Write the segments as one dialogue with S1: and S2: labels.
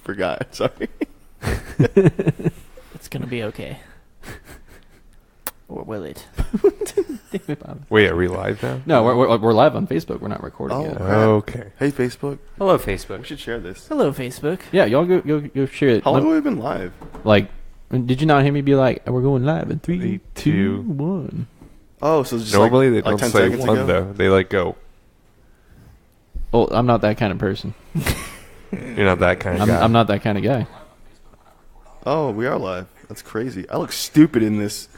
S1: Forgot. Sorry.
S2: It's gonna be okay. Or will it?
S3: Wait, are we live now?
S4: No, we're live on Facebook. We're not recording yet.
S3: Okay.
S1: Hey, Facebook.
S5: Hello,
S1: We
S5: Facebook.
S1: should share this.
S2: Hello, Facebook.
S4: Yeah, y'all go share it.
S1: How long have we been live?
S4: Like, did you not hear me be like, we're going live in 3,
S3: 3,
S4: 2,
S3: 2.
S4: 1?
S1: Oh, so it's just
S3: Normally
S1: like,
S3: they don't
S1: 10
S3: say
S1: seconds
S3: one,
S1: ago?
S3: though. They like go.
S4: Oh, I'm not that kind of person.
S3: You're not that kind of guy.
S4: I'm not that kind of guy.
S1: Oh, we are live. That's crazy. I look stupid in this.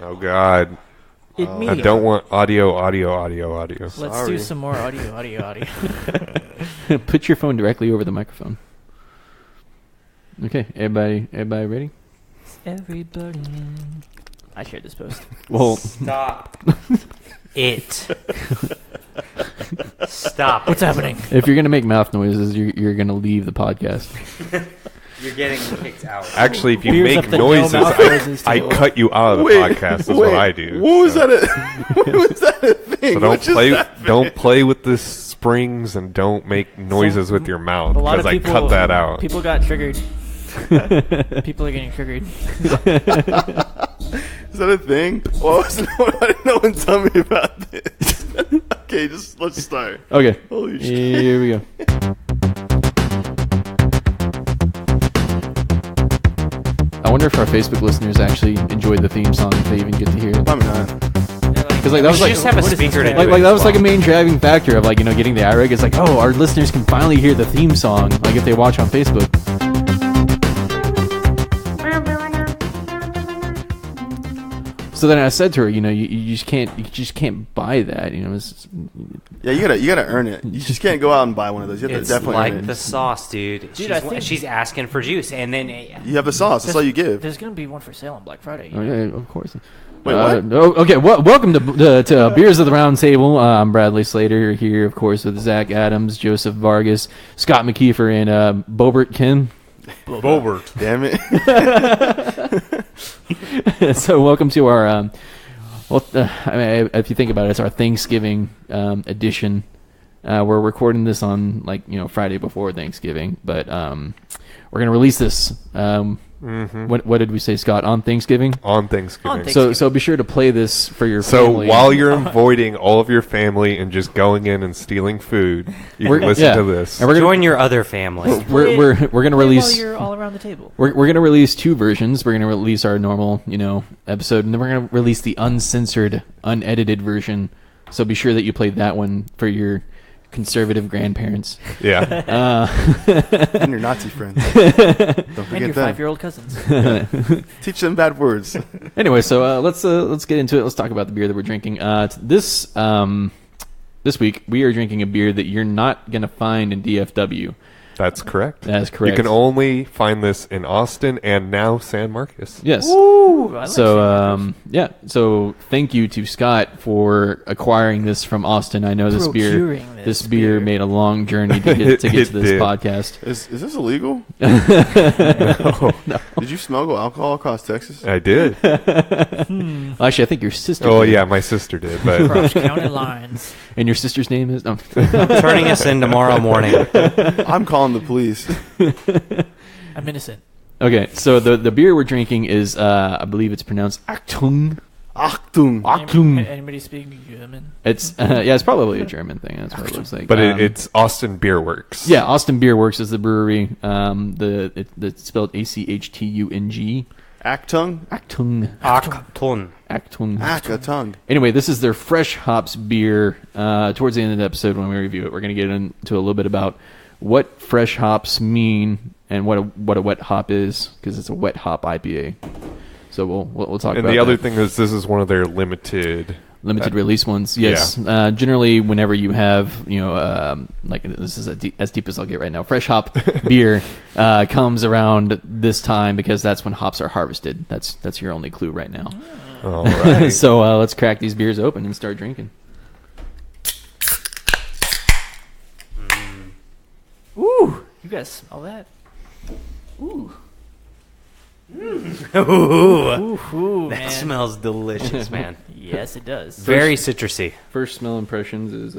S3: Oh, God.
S2: Me.
S3: I don't want audio.
S2: Let's
S1: Sorry.
S2: do some more audio.
S4: Put your phone directly over the microphone. Okay, everybody ready?
S2: Everybody. I shared this post.
S4: Well,
S5: Stop it. Stop.
S2: What's happening?
S4: if you're gonna make mouth noises, you're gonna leave the podcast.
S5: You're getting kicked out.
S3: Actually, if you
S2: Beers
S3: make
S2: up the
S3: noises,
S2: no-mouth noises
S3: I
S2: table.
S3: cut you out of the podcast. Is what I do.
S1: What was
S3: so.
S1: that? What was that a thing?
S3: So don't
S1: What just
S3: play.
S1: happened?
S3: Don't play with the springs and don't make noises with your mouth
S2: A lot
S3: because
S2: of
S3: I
S2: people,
S3: cut that out.
S2: People got triggered. People are getting triggered.
S1: Is that a thing? Well, I didn't know one tell me about this. Okay, let's start.
S4: Okay,
S1: Holy shit.
S4: here we go. I wonder if our Facebook listeners actually enjoyed the theme song, if they even get to hear it.
S1: Probably not.
S4: Because like that was
S5: We should just have a
S2: what is
S5: speaker
S2: this
S5: to
S2: guy?
S5: do
S4: like
S5: it
S4: that
S5: as
S4: was like a
S5: well.
S4: main driving factor of like, you know, getting the iRig. It's like, oh, our listeners can finally hear the theme song, like if they watch on Facebook. So then I said to her, you know, you just can't buy that, you know.
S1: Yeah, you gotta earn it. You just can't go out and buy one of those. You have
S5: It's
S1: to definitely
S5: like
S1: earn
S5: the
S1: it.
S5: sauce, dude.
S2: I think-
S5: She's asking for juice, and then
S1: You have the sauce. That's all you give.
S2: There's gonna be one for sale on Black Friday.
S4: Oh, yeah, of course.
S1: Wait, what?
S4: Okay, welcome to Beers of the Round Table. I'm Bradley Slater here, of course, with Zach Adams, Joseph Vargas, Scott McKeefer, and Bobert Kim.
S3: Bobert.
S1: Damn it.
S4: So welcome to our, I mean, if you think about it, it's our Thanksgiving edition. We're recording this on, like, you know, Friday before Thanksgiving, but we're gonna release this. What did we say, Scott? On Thanksgiving.
S3: On Thanksgiving.
S2: On
S4: So be sure to play this for your
S3: So
S4: family.
S3: while you're avoiding all of your family and just going in and stealing food, you can listen to this.
S4: And we're gonna
S5: join your other families.
S4: we're gonna
S2: While
S4: release.
S2: you're all around the table.
S4: We're gonna release two versions. We're gonna release our normal, you know, episode, and then we're gonna release the uncensored, unedited version. So be sure that you play that one for your conservative grandparents.
S3: Yeah.
S1: And your Nazi friends. Don't
S2: And
S1: forget
S2: your
S1: them.
S2: 5-year-old cousins.
S1: Teach them bad words.
S4: Anyway, so let's get into it. Let's talk about the beer that we're drinking. This week we are drinking a beer that you're not gonna find in DFW.
S3: That's correct.
S4: That is correct.
S3: You can only find this in Austin and now San Marcos.
S4: Yes.
S2: Ooh, I like
S4: So yeah. So thank you to Scott for acquiring this from Austin. I know this beer
S2: Procuring this beer.
S4: made a long journey to get to
S3: It
S4: this
S3: did.
S4: podcast.
S1: Is this illegal?
S3: No.
S1: Did you smuggle alcohol across Texas?
S3: I did.
S4: Actually, I think your sister.
S3: Oh
S4: did.
S3: yeah, my sister did, but
S2: Cross county lines.
S4: And your sister's name is. No.
S5: Turning us in tomorrow morning.
S1: I'm calling the police.
S2: I'm innocent.
S4: Okay, so the beer we're drinking is I believe it's pronounced Achtung.
S1: Achtung.
S4: Achtung.
S2: Anybody speaking German?
S4: It's yeah, it's probably a German thing. That's what it looks like.
S3: but it's Austin Beerworks.
S4: Yeah, Austin Beerworks is the brewery. It's spelled Achtung.
S1: Achtung?
S4: Achtung.
S5: Achtung.
S4: Achtung.
S1: Achtung.
S4: Anyway, this is their fresh hops beer. Towards the end of the episode, when we review it, we're going to get into a little bit about what fresh hops mean and what a wet hop is, because it's a wet hop IPA. So we'll talk
S3: And
S4: about
S3: the other
S4: that.
S3: thing is this is one of their limited
S4: Release ones. Yes. Generally, whenever you have, you know, like this is as deep as I'll get right now. Fresh hop beer comes around this time because that's when hops are harvested. That's your only clue right now.
S3: All right.
S4: So let's crack these beers open and start drinking.
S2: Ooh, you guys smell that? Ooh. Ooh,
S5: That
S2: man.
S5: smells delicious, man.
S2: Yes, it does.
S5: Very citrusy.
S4: First smell impressions is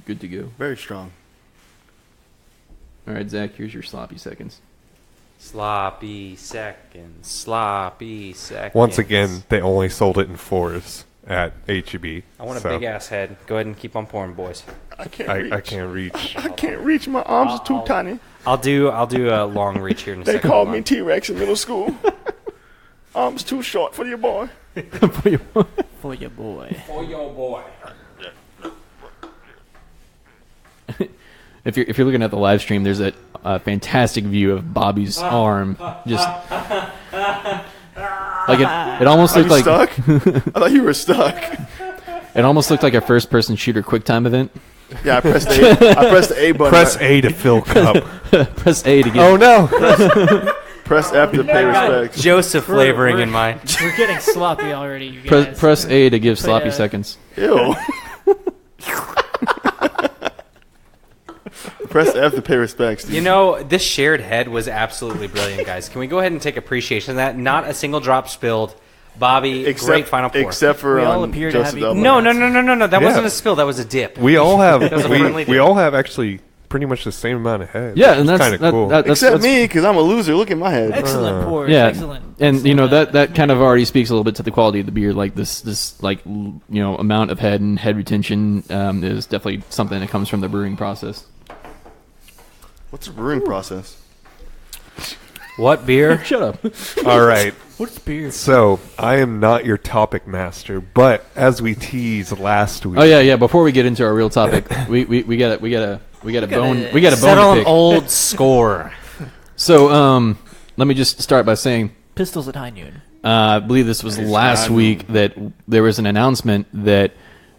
S4: good to go.
S1: Very strong.
S4: All right, Zach, here's your sloppy seconds.
S5: Sloppy seconds.
S3: Once again, they only sold it in 4s at HEB.
S5: I want a big ass head. Go ahead and keep on pouring, boys.
S1: I can't reach.
S3: I can't reach.
S1: I can't reach. My arms are too tiny.
S5: I'll do a long reach here in a
S1: They
S5: second.
S1: called me T-Rex in middle school. Arms too short for your boy.
S2: For your boy.
S5: For your boy.
S4: If you're looking at the live stream, there's a fantastic view of Bobby's arm. Just like it almost
S1: Are
S4: looked
S1: you
S4: like
S1: stuck? I thought you were stuck.
S4: it almost looked like a first-person shooter QuickTime event.
S1: Yeah, I pressed the A button.
S3: Press A to fill cup.
S4: Press A to get.
S3: Oh no!
S1: Press F to pay respects.
S5: Joseph flavoring in mine.
S2: We're getting sloppy already, you guys.
S4: Press A to give sloppy
S2: Yeah.
S4: seconds.
S1: Ew. Press F to pay respects.
S5: You know, this shared head was absolutely brilliant, guys. Can we go ahead and take appreciation of that? Not a single drop spilled. Bobby, great final pour.
S1: Except for
S2: We all appear to
S1: Joseph
S2: have
S1: Dublin.
S5: No. That
S3: Yeah.
S5: wasn't a spill. That was a dip.
S3: We all have
S5: was a friendly
S3: we
S5: dip.
S3: all have actually pretty much the same amount of heads.
S4: Yeah, and that's
S3: kind of cool.
S1: Except me, because I'm a loser. Look at my head.
S2: Excellent pours.
S4: Yeah,
S2: Excellent.
S4: and you
S2: Excellent,
S4: know that kind of already speaks a little bit to the quality of the beer. Like this like amount of head and head retention is definitely something that comes from the brewing process.
S1: What's the brewing process?
S5: What beer?
S4: Shut up.
S3: All right.
S2: What's beer?
S3: So I am not your topic master, but as we teased last week,
S4: Oh yeah. Before we get into our real topic, we got a bone
S5: Settle
S4: to
S5: an
S4: pick.
S5: old score.
S4: So let me just start by saying
S2: Pistols at high noon.
S4: I believe this was last week that there was an announcement that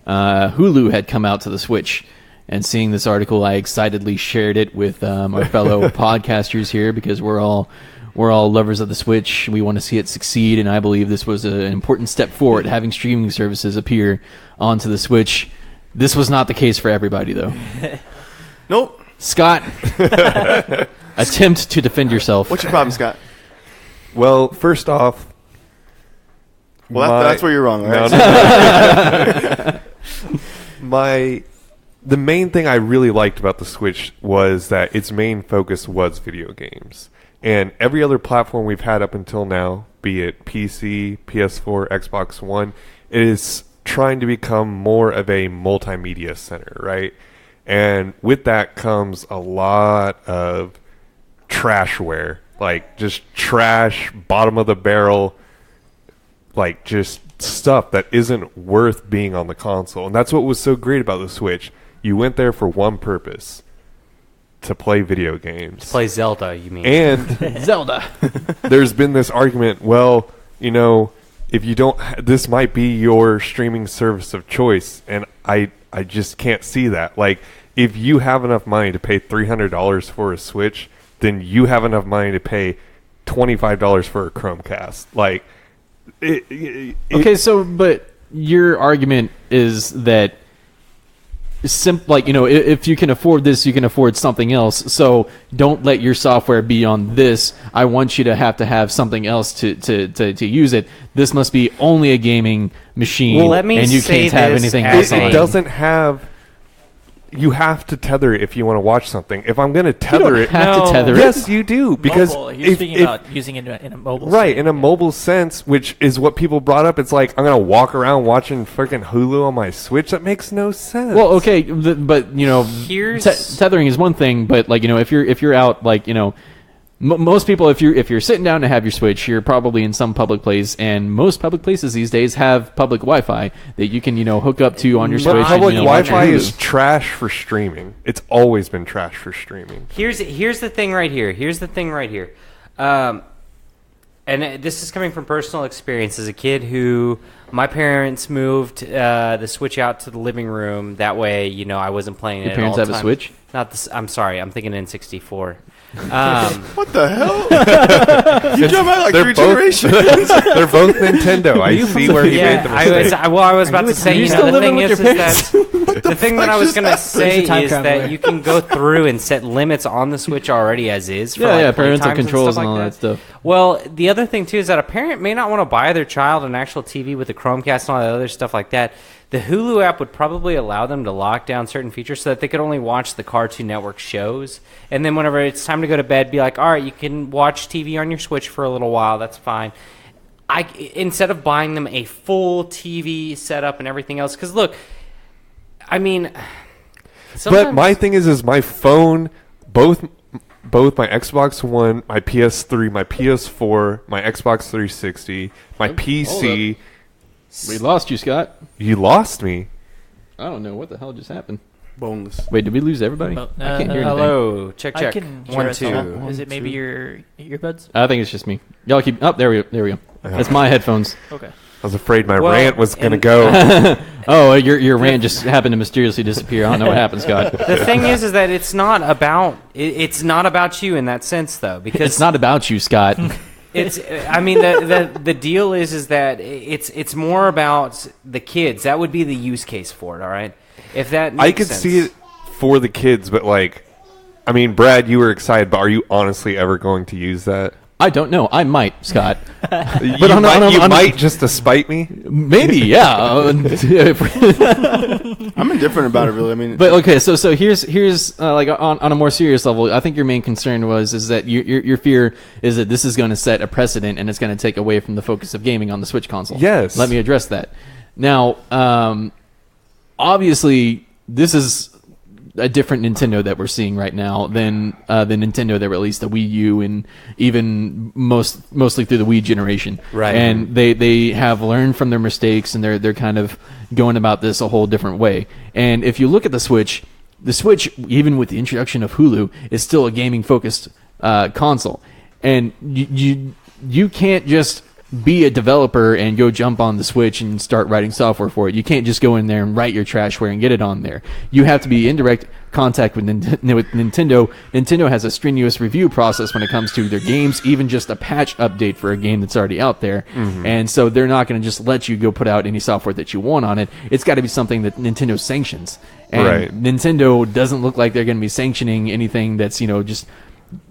S4: Hulu had come out to the Switch. And seeing this article, I excitedly shared it with our fellow podcasters here because we're all lovers of the Switch. We want to see it succeed, and I believe this was an important step forward, having streaming services appear onto the Switch. This was not the case for everybody, though.
S1: Nope.
S4: Scott, attempt to defend yourself.
S1: What's your problem, Scott?
S3: well, first off,
S1: Well, that's where you're wrong, right?
S3: The main thing I really liked about the Switch was that its main focus was video games. And every other platform we've had up until now, be it PC, PS4, Xbox One, it is trying to become more of a multimedia center, right? And with that comes a lot of trashware, like just trash, bottom of the barrel, like just stuff that isn't worth being on the console. And that's what was so great about the Switch. You went there for one purpose, to play video games.
S5: Play Zelda, you mean?
S3: And
S4: Zelda.
S3: there's been this argument, well, if you don't, this might be your streaming service of choice. And I just can't see that. Like, if you have enough money to pay $300 for a Switch, then you have enough money to pay $25 for a Chromecast. Like,
S4: But your argument is that if you can afford this, you can afford something else. So don't let your software be on this. I want you to have something else to use it. This must be only a gaming machine,
S5: Well, let me
S4: and you
S5: say
S4: can't have
S5: this
S4: anything
S5: as
S4: else on
S3: it
S4: it.
S3: doesn't have. You have to tether it if you want to watch something. If I'm going to tether it,
S4: have
S5: No.
S4: to tether it.
S3: yes, you do, because
S2: Mobile. You're speaking about using it in a mobile
S3: right
S2: setting.
S3: in a mobile sense, which is what people brought up. It's like I'm going to walk around watching freaking Hulu on my Switch. That makes no sense.
S4: Well, okay, but
S5: Here's-
S4: tethering is one thing. But if you're out, most people, if you're sitting down to have your Switch, you're probably in some public place, and most public places these days have public Wi-Fi that you can hook up to on your
S3: But
S4: Switch.
S3: public
S4: and, watch
S3: Wi-Fi
S4: Hulu.
S3: is trash for streaming. It's always been trash for streaming.
S5: Here's the thing right here. And this is coming from personal experience as a kid who my parents moved the Switch out to the living room. That way, I wasn't playing
S4: Your
S5: it.
S4: parents
S5: all
S4: have
S5: the
S4: a
S5: time.
S4: Switch?
S5: Not this. I'm sorry. I'm thinking N64.
S1: What the hell? You jump out like
S3: They're
S1: three
S3: both-
S1: generations.
S3: They're both Nintendo. I see where he made the mistake.
S5: I was about to say.
S4: you still
S5: The
S4: living
S5: thing
S4: with
S5: is
S4: your
S5: that the thing that I was gonna say
S2: time
S5: is
S2: traveler.
S5: that you can go through and set limits on the Switch already as is. For
S4: Yeah,
S5: play
S4: parental
S5: times
S4: controls
S5: stuff
S4: and
S5: like
S4: all that stuff.
S5: Well, the other thing too is that a parent may not want to buy their child an actual TV with a Chromecast and all that other stuff like that, the Hulu app would probably allow them to lock down certain features so that they could only watch the Cartoon Network shows. And then whenever it's time to go to bed, be like, all right, you can watch TV on your Switch for a little while. That's fine. Instead of buying them a full TV setup and everything else, because look, I mean,
S3: but my thing is my phone, both my Xbox One, my PS3, my PS4, my Xbox 360, my PC.
S4: We lost you, Scott.
S3: You lost me.
S4: I don't know what the hell just happened.
S1: Boneless.
S4: Wait, did we lose everybody?
S2: Well,
S4: I can't hear anything.
S5: hello, check.
S2: I can hear
S5: 1,
S2: us
S5: 2.
S2: all. Is it maybe your earbuds?
S4: I think it's just me. Y'all keep. Oh, there we go. That's my headphones.
S2: Okay.
S3: I was afraid my
S5: Well,
S3: rant was going to
S5: and-
S3: go.
S4: Oh, your rant just happened to mysteriously disappear. I don't know what happened, Scott.
S5: The thing is that it's not about you in that sense, though, because
S4: It's not about you, Scott.
S5: It's. I mean, the deal is that it's more about the kids. That would be the use case for it. All right, if that makes
S3: I could
S5: sense.
S3: see it for the kids, but I mean, Brad, you were excited, but are you honestly ever going to use that?
S4: I don't know. I might, Scott.
S3: You
S4: on-
S3: might just to spite me.
S4: Maybe, yeah.
S1: I'm indifferent about it, really. I mean,
S4: But okay, so here's like on a more serious level. I think your main concern is that your fear is that this is going to set a precedent and it's going to take away from the focus of gaming on the Switch console.
S3: Yes.
S4: Let me address that. Now, obviously, this is a different Nintendo that we're seeing right now than the Nintendo that released the Wii U and even mostly through the Wii generation.
S5: Right.
S4: And they have learned from their mistakes and they're kind of going about this a whole different way. And if you look at the Switch, even with the introduction of Hulu, is still a gaming focused console. And you can't just be a developer and go jump on the Switch and start writing software for it. You can't just go in there and write your trashware and get it on there. You have to be in direct contact with Nintendo. Nintendo has a strenuous review process when it comes to their games, even just a patch update for a game that's already out there. And so they're not going to just let you go put out any software that you want on it. It's got to be something that Nintendo sanctions. And
S3: Right.
S4: Nintendo doesn't look like they're going to be sanctioning anything that's,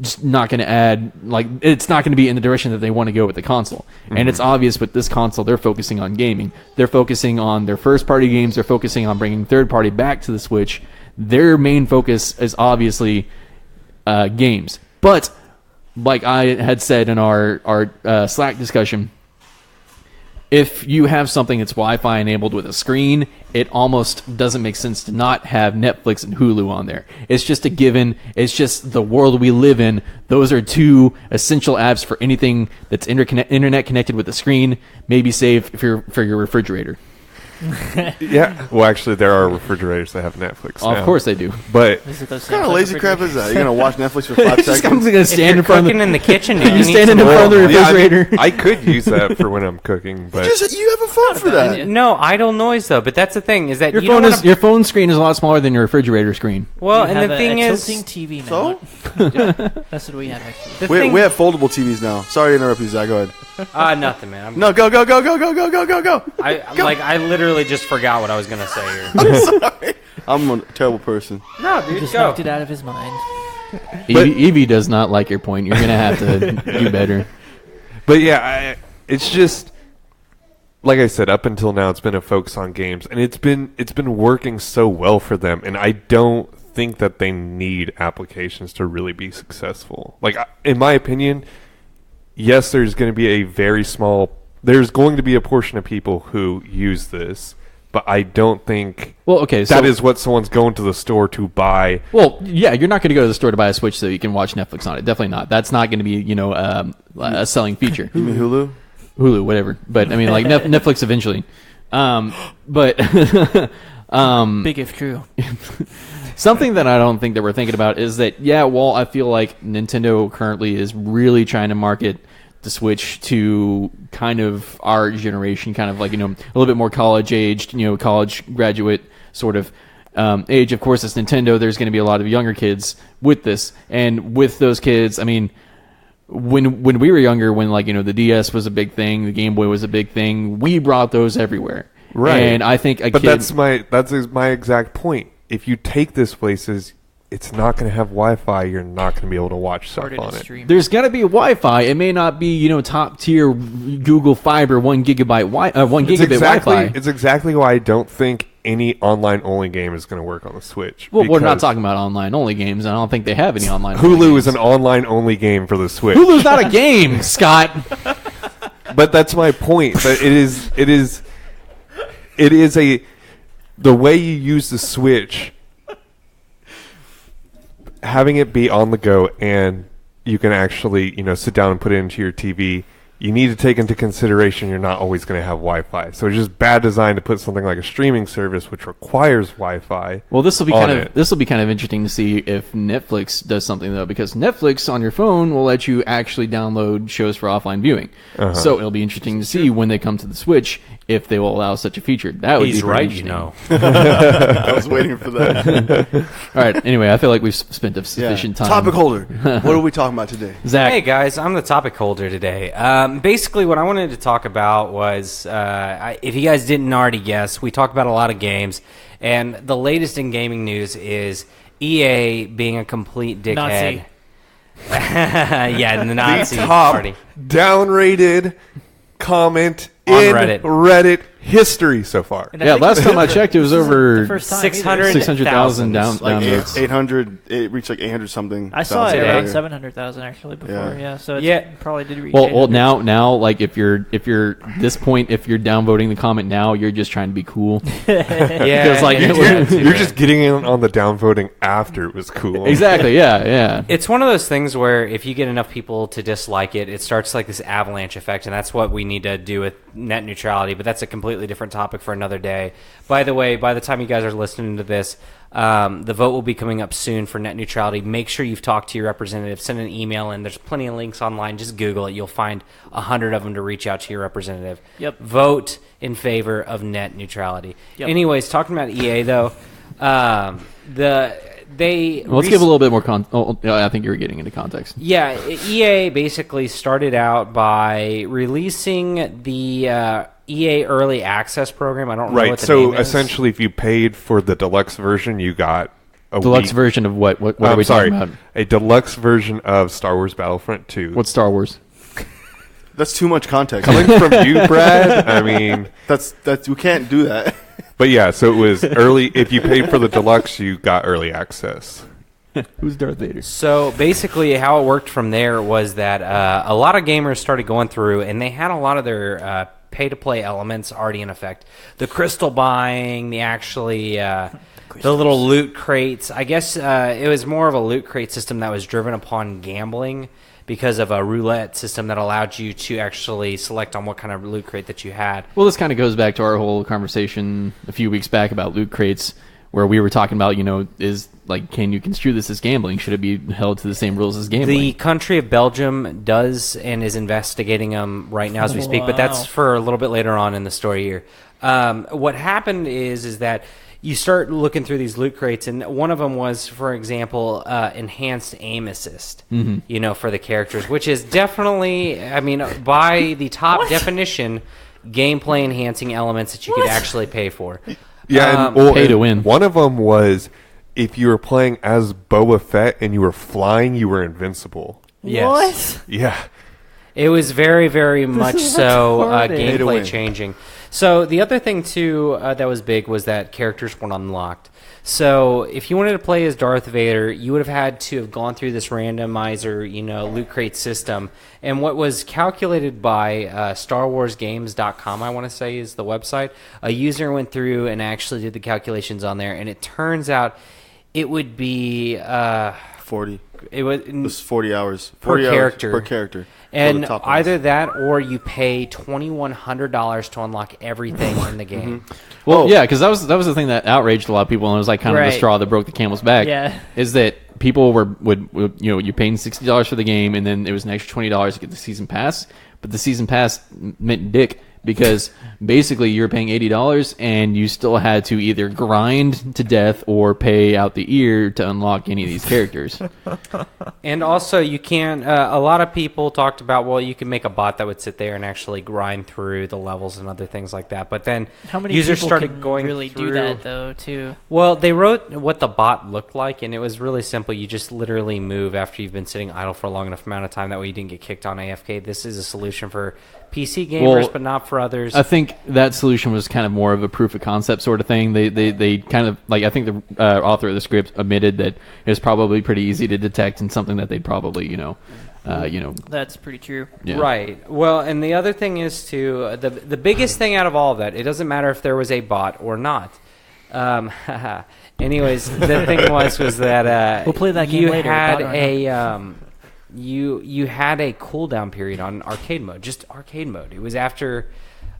S4: just not going to add, it's not going to be in the direction that they want to go with the console. And it's obvious with this console, they're focusing on gaming. They're focusing on their first-party games. They're focusing on bringing third-party back to the Switch. Their main focus is obviously games. But, like I had said in our Slack discussion, if you have something that's Wi-Fi enabled with a screen, it almost doesn't make sense to not have Netflix and Hulu on there. It's just a given. It's just the world we live in. Those are two essential apps for anything that's internet connected with a screen, maybe save for your refrigerator.
S3: Yeah. Well, actually, there are refrigerators that have Netflix now.
S4: Of course they do.
S3: But
S2: Is it those
S1: what kind of lazy crap is that? You're going to watch Netflix for 5
S4: Just
S1: seconds?
S4: gonna
S5: If
S4: stand
S5: you're
S4: in front of
S5: cooking in the kitchen, dude,
S4: you
S5: you need
S4: standing in
S5: some
S4: front of the
S5: oil.
S3: yeah, I mean,
S4: refrigerator.
S3: I could use that for when I'm cooking, but
S1: You have a phone for that.
S5: No, idle noise though. But that's the thing is that
S4: Your
S5: you don't
S4: phone
S5: wanna,
S4: your phone screen is a lot smaller than your refrigerator screen.
S5: well,
S2: You
S5: and
S2: have
S5: the thing
S2: a
S5: is,
S2: tilting TV, man.
S1: So?
S2: What? That's what we have actually.
S5: the
S1: We,
S5: thing,
S1: we have foldable TVs now. Sorry to interrupt you, Zach. Go ahead.
S5: nothing, man.
S1: No, go.
S5: I literally just forgot what I was gonna say here.
S1: Sorry. I'm a terrible person.
S5: No,
S2: He
S5: dude,
S2: just
S5: go.
S2: knocked it out of his mind.
S4: Evie does not like your point. You're gonna have to do better.
S3: But yeah, it's just like I said. Up until now, it's been a focus on games, and it's been working so well for them. And I don't think that they need applications to really be successful. In my opinion, yes, there's going to be a very small. There's going to be a portion of people who use this, but I don't think
S4: Well, okay, so
S3: that is what someone's going to the store to buy.
S4: well, yeah, you're not going to go to the store to buy a Switch so you can watch Netflix on it. Definitely not. That's not going to be a selling feature.
S1: You mean Hulu?
S4: Hulu, whatever. But I mean, like Netflix eventually. But
S2: Big if true.
S4: something that I don't think that we're thinking about is that, I feel like Nintendo currently is really trying to market the Switch to kind of our generation, kind of like, a little bit more college aged, college graduate sort of age. Of course, it's Nintendo. There's going to be a lot of younger kids with this. And with those kids, I mean, when we were younger, when the DS was a big thing, the Game Boy was a big thing, we brought those everywhere.
S3: Right.
S4: And I think
S3: But that's my exact point. If you take this places, it's not going to have Wi-Fi. You're not going to be able to watch stuff
S2: Harder to
S3: on it.
S2: stream.
S4: There's got to be Wi-Fi. It may not be, top tier Google Fiber 1 gigabyte 1 gigabit Wi-Fi.
S3: It's exactly why I don't think any online-only game is going to work on the Switch.
S4: Well, we're not
S3: because
S4: talking about online-only games. I don't think they have any online.
S3: Hulu is an online-only game for the Switch.
S4: Hulu's not a game, Scott.
S3: But that's my point. But it is the way you use the Switch, having it be on the go, and you can actually, sit down and put it into your TV. You need to take into consideration you're not always going to have Wi-Fi. So it's just bad design to put something like a streaming service which requires Wi-Fi.
S4: Well, this will be
S3: on
S4: kind
S3: it.
S4: of interesting to see if Netflix does something though, because Netflix on your phone will let you actually download shows for offline viewing. So it'll be interesting to see when they come to the Switch if they will allow such a feeture. That would
S5: He's
S4: be pretty
S5: right,
S4: interesting.
S1: I was waiting for that.
S4: All right. Anyway, I feel like we've spent a sufficient time.
S1: Topic holder. What are we talking about today?
S4: Zach.
S5: Hey guys, I'm the topic holder today. Basically, what I wanted to talk about was, if you guys didn't already guess, we talked about a lot of games, and the latest in gaming news is EA being a complete dickhead.
S2: Nazi.
S5: Yeah, the Nazi
S3: top
S5: party.
S3: downrated comment
S5: On
S3: in
S5: Reddit.
S3: Reddit history so far.
S2: And I
S4: Yeah,
S2: think
S4: last
S2: this
S4: time I
S2: is
S4: checked, it was
S2: this isn't
S4: over
S2: the first time
S5: 600
S2: either.
S4: 600,000
S1: Like
S4: downloads.
S1: 800. It reached like 800 something.
S2: I saw it
S5: Today.
S2: around 700,000 actually before.
S1: Yeah.
S2: Yeah, so
S5: Yeah.
S2: it probably did reach.
S4: Well,
S2: 800.
S4: now, like if you're this point, if you're downvoting the comment now, you're just trying to be cool.
S5: Yeah,
S4: Because, like,
S5: and
S4: it
S5: it's-
S4: was-
S3: You're just getting in on the downvoting after it was cool.
S4: Exactly. Yeah.
S5: It's one of those things where if you get enough people to dislike it, it starts like this avalanche effect, and that's what we need to do with net neutrality. But that's a completely different topic for another day. By the way, by the time you guys are listening to this, the vote will be coming up soon for net neutrality. Make sure you've talked to your representative. Send an email in. There's plenty of links online. Just Google it. You'll find 100 of them to reach out to your representative.
S2: Yep.
S5: Vote in favor of net neutrality.
S2: Yep.
S5: Anyways, talking about EA though,
S4: Let's give a little bit more I think you were getting into context.
S5: Yeah, EA basically started out by releasing the EA Early Access program. I don't know
S3: Right.
S5: what the
S3: So
S5: name is.
S3: essentially, if you paid for the deluxe version, you got a
S4: Deluxe
S3: week.
S4: version of what? What are
S3: I'm
S4: we
S3: sorry,
S4: talking about?
S3: a deluxe version of Star Wars Battlefront II.
S4: What's Star Wars?
S1: That's too much context.
S3: coming from you, Brad? I mean,
S1: That's we can't do that.
S3: but yeah. So it was early. If you paid for the deluxe, you got early access.
S4: Who's Darth Vader?
S5: So basically, how it worked from there was that a lot of gamers started going through, and they had a lot of their pay-to-play elements already in effect. The crystal buying, the little loot crates. I guess it was more of a loot crate system that was driven upon gambling because of a roulette system that allowed you to actually select on what kind of loot crate that you had.
S4: Well, this kind of goes back to our whole conversation a few weeks back about loot crates, where we were talking about, is like, can you construe this as gambling? Should it be held to the same rules as gambling?
S5: The country of Belgium does and is investigating them right now as we speak, but that's for a little bit later on in the story here. What happened is that you start looking through these loot crates, and one of them was, for example, enhanced aim assist, for the characters, which is definitely, by the top definition, gameplay enhancing elements that you could actually pay for.
S3: Yeah,
S4: pay to win.
S3: One of them was if you were playing as Boba Fett and you were flying, you were invincible.
S5: Yes.
S3: Yeah.
S5: It was very, very much so
S2: retarded.
S1: Pay to
S5: gameplay
S1: win.
S5: changing. So the other thing, too, that was big was that characters weren't unlocked. So if you wanted to play as Darth Vader, you would have had to have gone through this randomizer, loot crate system. And what was calculated by StarWarsGames.com, I want to say, is the website. A user went through and actually did the calculations on there, and it turns out it would be
S1: 40.
S5: it was
S1: It was 40 hours.
S5: Per
S1: 40 hours
S5: character.
S1: per character.
S5: and
S1: For the top
S5: either
S1: ones.
S5: that or you pay $2,100 to unlock everything in the game.
S4: Well, yeah, because that was the thing that outraged a lot of people, and it was like kind of the
S2: Right.
S4: straw that broke the camel's back.
S2: Yeah.
S4: Is that people would you're paying $60 for the game, and then it was an extra $20 to get the season pass, but the season pass meant dick because basically you're paying $80 and you still had to either grind to death or pay out the ear to unlock any of these characters.
S5: And also, you can't. A lot of people talked about, well, you can make a bot that would sit there and actually grind through the levels and other things like that. But then
S2: How many
S5: users
S2: people
S5: started
S2: can
S5: going
S2: really
S5: through.
S2: do that though? Too.
S5: Well, they wrote what the bot looked like, and it was really simple. You just literally move after you've been sitting idle for a long enough amount of time. That way, you didn't get kicked on AFK. This is a solution for PC gamers, but not for others.
S4: I think that solution was kind of more of a proof of concept sort of thing. They kind of like, I think the author of the script admitted that it was probably pretty easy to detect and something that they'd probably
S2: That's pretty true.
S4: yeah.
S5: Right. Well, and the other thing is too, the biggest thing out of all of that, it doesn't matter if there was a bot or not. Anyways, the thing was that
S2: We'll play that game
S5: you
S2: later,
S5: had
S2: bot or
S5: a you had a cooldown period on arcade mode, just arcade mode. It was after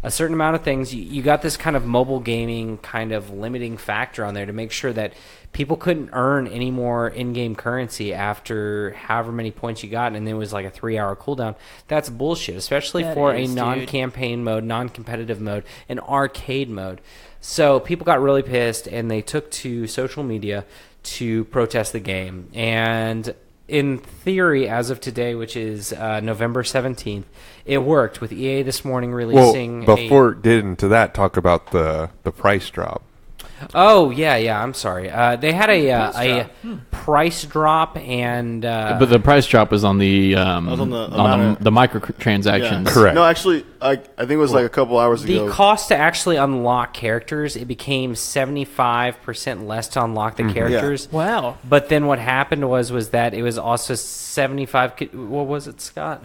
S5: a certain amount of things. You got this kind of mobile gaming kind of limiting factor on there to make sure that people couldn't earn any more in-game currency after however many points you got, and it was like a 3-hour cooldown. That's bullshit, especially
S2: That
S5: for
S2: is,
S5: a
S2: dude.
S5: non-campaign mode, non-competitive mode, an arcade mode. So people got really pissed, and they took to social media to protest the game. And in theory, as of today, which is November 17th, it worked with EA this morning releasing.
S3: Well, before it did into that, talk about the price drop.
S5: Oh yeah, I'm sorry. They had a price drop, and
S4: But the price drop was on the
S1: on the
S4: microtransactions.
S1: Yeah.
S3: Correct.
S1: No, actually, I think it was like a couple hours ago.
S5: the cost to actually unlock characters, it became 75% less to unlock the characters.
S2: Wow.
S5: But then what happened was that it was also 75. What was it, Scott?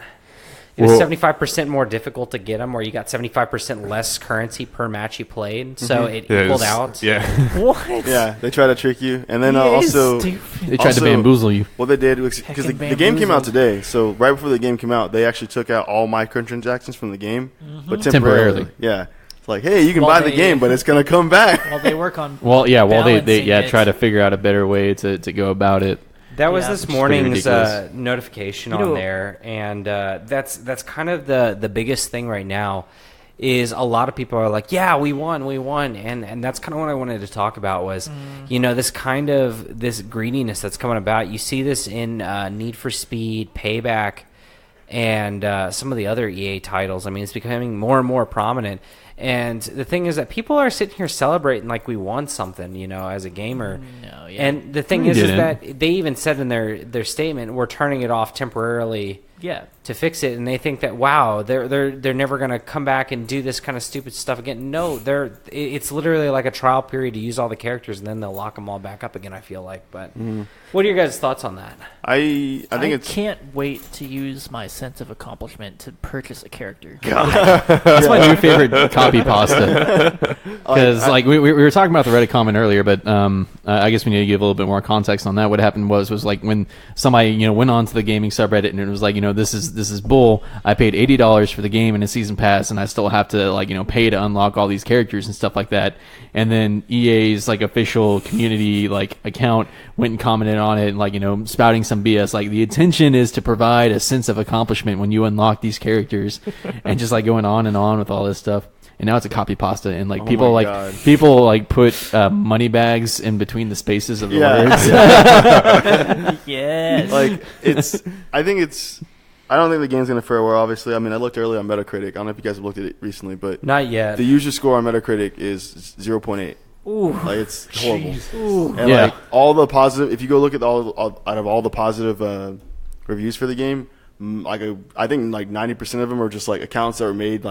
S5: It was 75% more difficult to get them, where you got 75% less currency per match you played. So it equaled out.
S3: Yeah.
S2: What?
S1: Yeah, they try to trick you, and then
S2: EA is
S1: also
S2: stupid.
S4: They tried to
S1: Also-
S4: bamboozle you.
S1: what they did was because the
S2: Heckin'
S1: game came out
S2: bamboozled.
S1: today. So right before the game came out, they actually took out all microtransactions from the game, but
S4: Temporarily.
S1: Yeah, it's like, hey, you can
S2: Well,
S1: buy the
S2: they-
S1: game, but it's gonna come back.
S2: Well, they work on.
S4: Well, yeah, well, they
S2: balancing it.
S4: try to figure out a better way to go about it.
S5: That was
S2: Yeah.
S5: this
S4: Which is pretty
S5: morning's
S4: ridiculous.
S5: notification
S2: You
S5: on
S2: know-
S5: there, and that's kind of the biggest thing right now. Is a lot of people are like, yeah, we won, and that's kind of what I wanted to talk about was, this kind of this greediness that's coming about. You see this in Need for Speed, Payback, and some of the other EA titles. I mean, it's becoming more and more prominent. And the thing is that people are sitting here celebrating like we won something, as a gamer.
S2: No, yeah.
S5: And the thing
S4: We
S5: is
S4: didn't.
S5: that they even said in their statement, we're turning it off temporarily
S2: yeah.
S5: to fix it, and they think that they're never going to come back and do this kind of stupid stuff again. No, it's literally like a trial period to use all the characters, and then they'll lock them all back up again. I feel like, but what are your guys' thoughts on that?
S1: I think it's
S2: can't wait to use my sense of accomplishment to purchase a character.
S4: That's my new favorite copy pasta. Because we were talking about the Reddit comment earlier, but I guess we need to give a little bit more context on that. What happened was like when somebody went on to the gaming subreddit and it was like, this is bull. I paid $80 for the game and a season pass, and I still have to pay to unlock all these characters and stuff like that. And then EA's official community account went and commented on it and spouting some BS like the intention is to provide a sense of accomplishment when you unlock these characters, and just going on and on with all this stuff. And now it's a copy pasta, and people
S1: my God.
S4: put money bags in between the spaces of the
S1: Yeah.
S4: words.
S2: Yes.
S1: I don't think the game's gonna fare well. Obviously, I mean, I looked earlier on Metacritic. I don't know if you guys have looked at it recently, but
S5: Not yet.
S1: the user score on Metacritic is 0.8.
S2: Ooh.
S1: It's horrible.
S2: Ooh.
S1: And
S4: Yeah.
S1: all the positive, if you go look at out of all the positive reviews for the game, I think 90% of them are just accounts that were made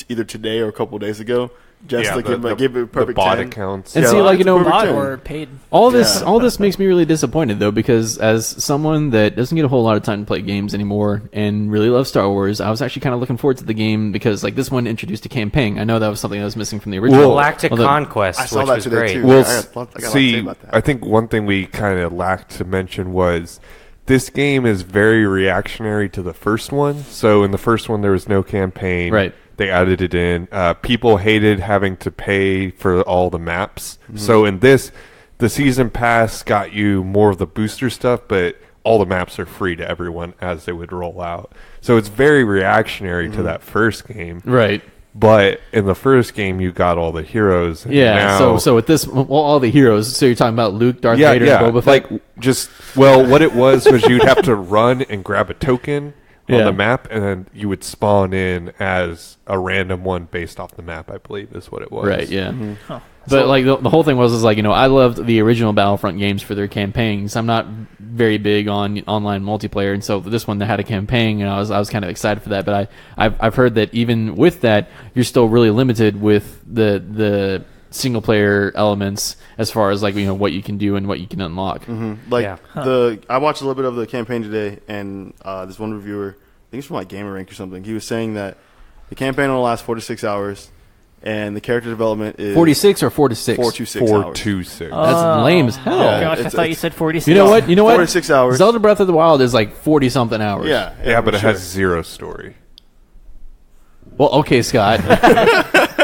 S1: either today or a couple of days ago, just to give it a perfect
S3: the bot
S1: 10.
S3: accounts.
S4: And
S1: Yeah,
S4: see,
S1: it's a perfect
S2: Bought
S1: 10.
S2: or paid.
S4: All this
S1: Yeah.
S4: makes me really disappointed though, because as someone that doesn't get a whole lot of time to play games anymore and really loves Star Wars, I was actually kind of looking forward to the game because this one introduced a campaign. I know that was something that was missing from the original.
S5: Galactic
S4: Although-
S5: Conquest,
S1: I saw
S5: which
S1: that
S5: was
S1: today
S5: great.
S1: too.
S3: Well,
S1: I got a lot to say
S3: see,
S1: about that.
S3: I think one thing we kind of lacked to mention was this game is very reactionary to the first one. So in the first one, there was no campaign.
S4: Right.
S3: They added it in. People hated having to pay for all the maps. So in this, the season pass got you more of the booster stuff, but all the maps are free to everyone as they would roll out. So it's very reactionary to that first game.
S4: Right.
S3: But in the first game, you got all the heroes. And
S4: Yeah.
S3: now,
S4: So with this, well, all the heroes. So you're talking about Luke, Darth Vader, and Boba Fett.
S3: Like what it was you'd have to run and grab a token on the map, and then you would spawn in as a random one based off the map. I believe is what it was.
S4: Right. Yeah.
S1: Mm-hmm.
S2: Huh.
S4: But like the whole thing was like, I loved the original Battlefront games for their campaigns. I'm not very big on online multiplayer, and so this one that had a campaign, and I was kind of excited for that. But I've heard that even with that, you're still really limited with the single player elements as far as like what you can do and what you can unlock.
S1: Mm-hmm. Like I watched a little bit of the campaign today, and this one reviewer, I think it's from like GamerRank or something. He was saying that the campaign will last 4 to 6 hours. And the character development is
S4: 46 or 4 to 6?
S1: 4 to 6
S3: 4
S1: hours.
S3: to 6.
S4: That's lame as hell.
S1: Yeah.
S2: Gosh, I
S1: it's-
S2: thought you
S1: it's-
S2: said 46.
S4: You know what?
S1: 4 to 6 hours.
S4: Zelda Breath of the Wild is like 40 something hours.
S3: Yeah, but
S1: for
S3: it has zero story.
S4: Well, okay, Scott.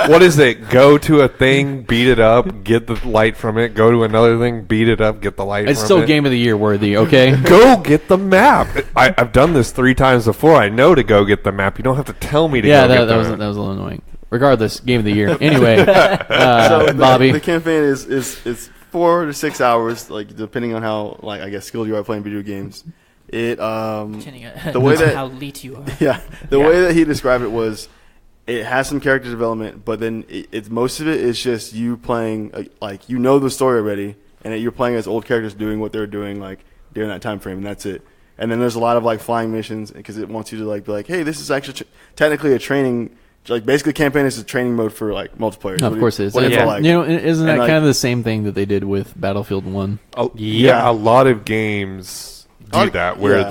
S3: What is it? Go to a thing, beat it up, get the light from it. Go to another thing, beat it up, get the light
S4: It's
S3: from
S4: still
S3: it.
S4: Game of the Year worthy. Okay.
S3: Go get the map. I've done this 3 times before. I know to go get the map. You don't have to tell me to
S4: Yeah,
S3: go get the
S4: that
S3: map.
S4: was a little annoying. Regardless, Game of the Year. Anyway,
S1: So
S4: Bobby.
S1: the campaign is 4 to 6 hours, like depending on how I guess skilled you are playing video games. It
S2: The
S1: way that-
S2: how elite you are.
S1: the way that he described it was, it has some character development, but then it's most of it is just you playing like the story already, and you're playing as old characters doing what they're doing like during that time frame, and that's it. And then there's a lot of like flying missions because it wants you to like be like, hey, this is actually technically a training. Like basically, campaign is a training mode for like multiplayer.
S4: Of course it is.
S1: What it
S5: Yeah.
S1: felt like.
S4: Isn't that
S1: And, like-
S4: kind of the same thing that they did with Battlefield 1?
S3: Yeah, a lot of games do that where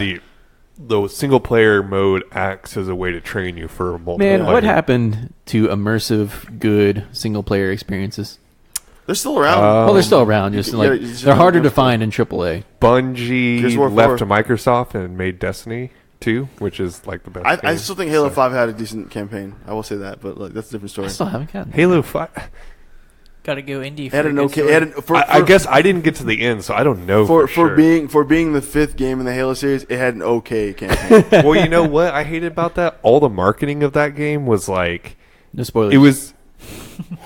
S3: the single player mode acts as a way to train you for multiplayer.
S4: Man, what happened to immersive, good single player experiences?
S1: They're still around.
S4: Well, they're still around. Just
S1: you
S4: like
S1: gotta- you just
S4: they're harder
S1: gotta
S4: to
S1: go for it.
S4: find in AAA.
S3: Bungie
S1: Gears of War
S3: left
S1: 4.
S3: to Microsoft and made Destiny 2, which is like the best.
S1: I
S3: game.
S1: still think Halo
S3: So-
S1: 5 had a decent campaign. I will say that, but like that's a different story.
S4: I still haven't gotten.
S3: Halo 5.
S2: Got to go indie.
S1: It
S2: For
S1: had
S2: a
S1: an
S2: good
S1: okay.
S2: story.
S1: It had an,
S3: I guess I didn't get to the end, so I don't know
S1: for
S3: sure.
S1: being the 5th game in the Halo series, it had an okay campaign.
S3: Well, you know what I hated about that? All the marketing of that game was like
S4: No spoilers.
S3: it was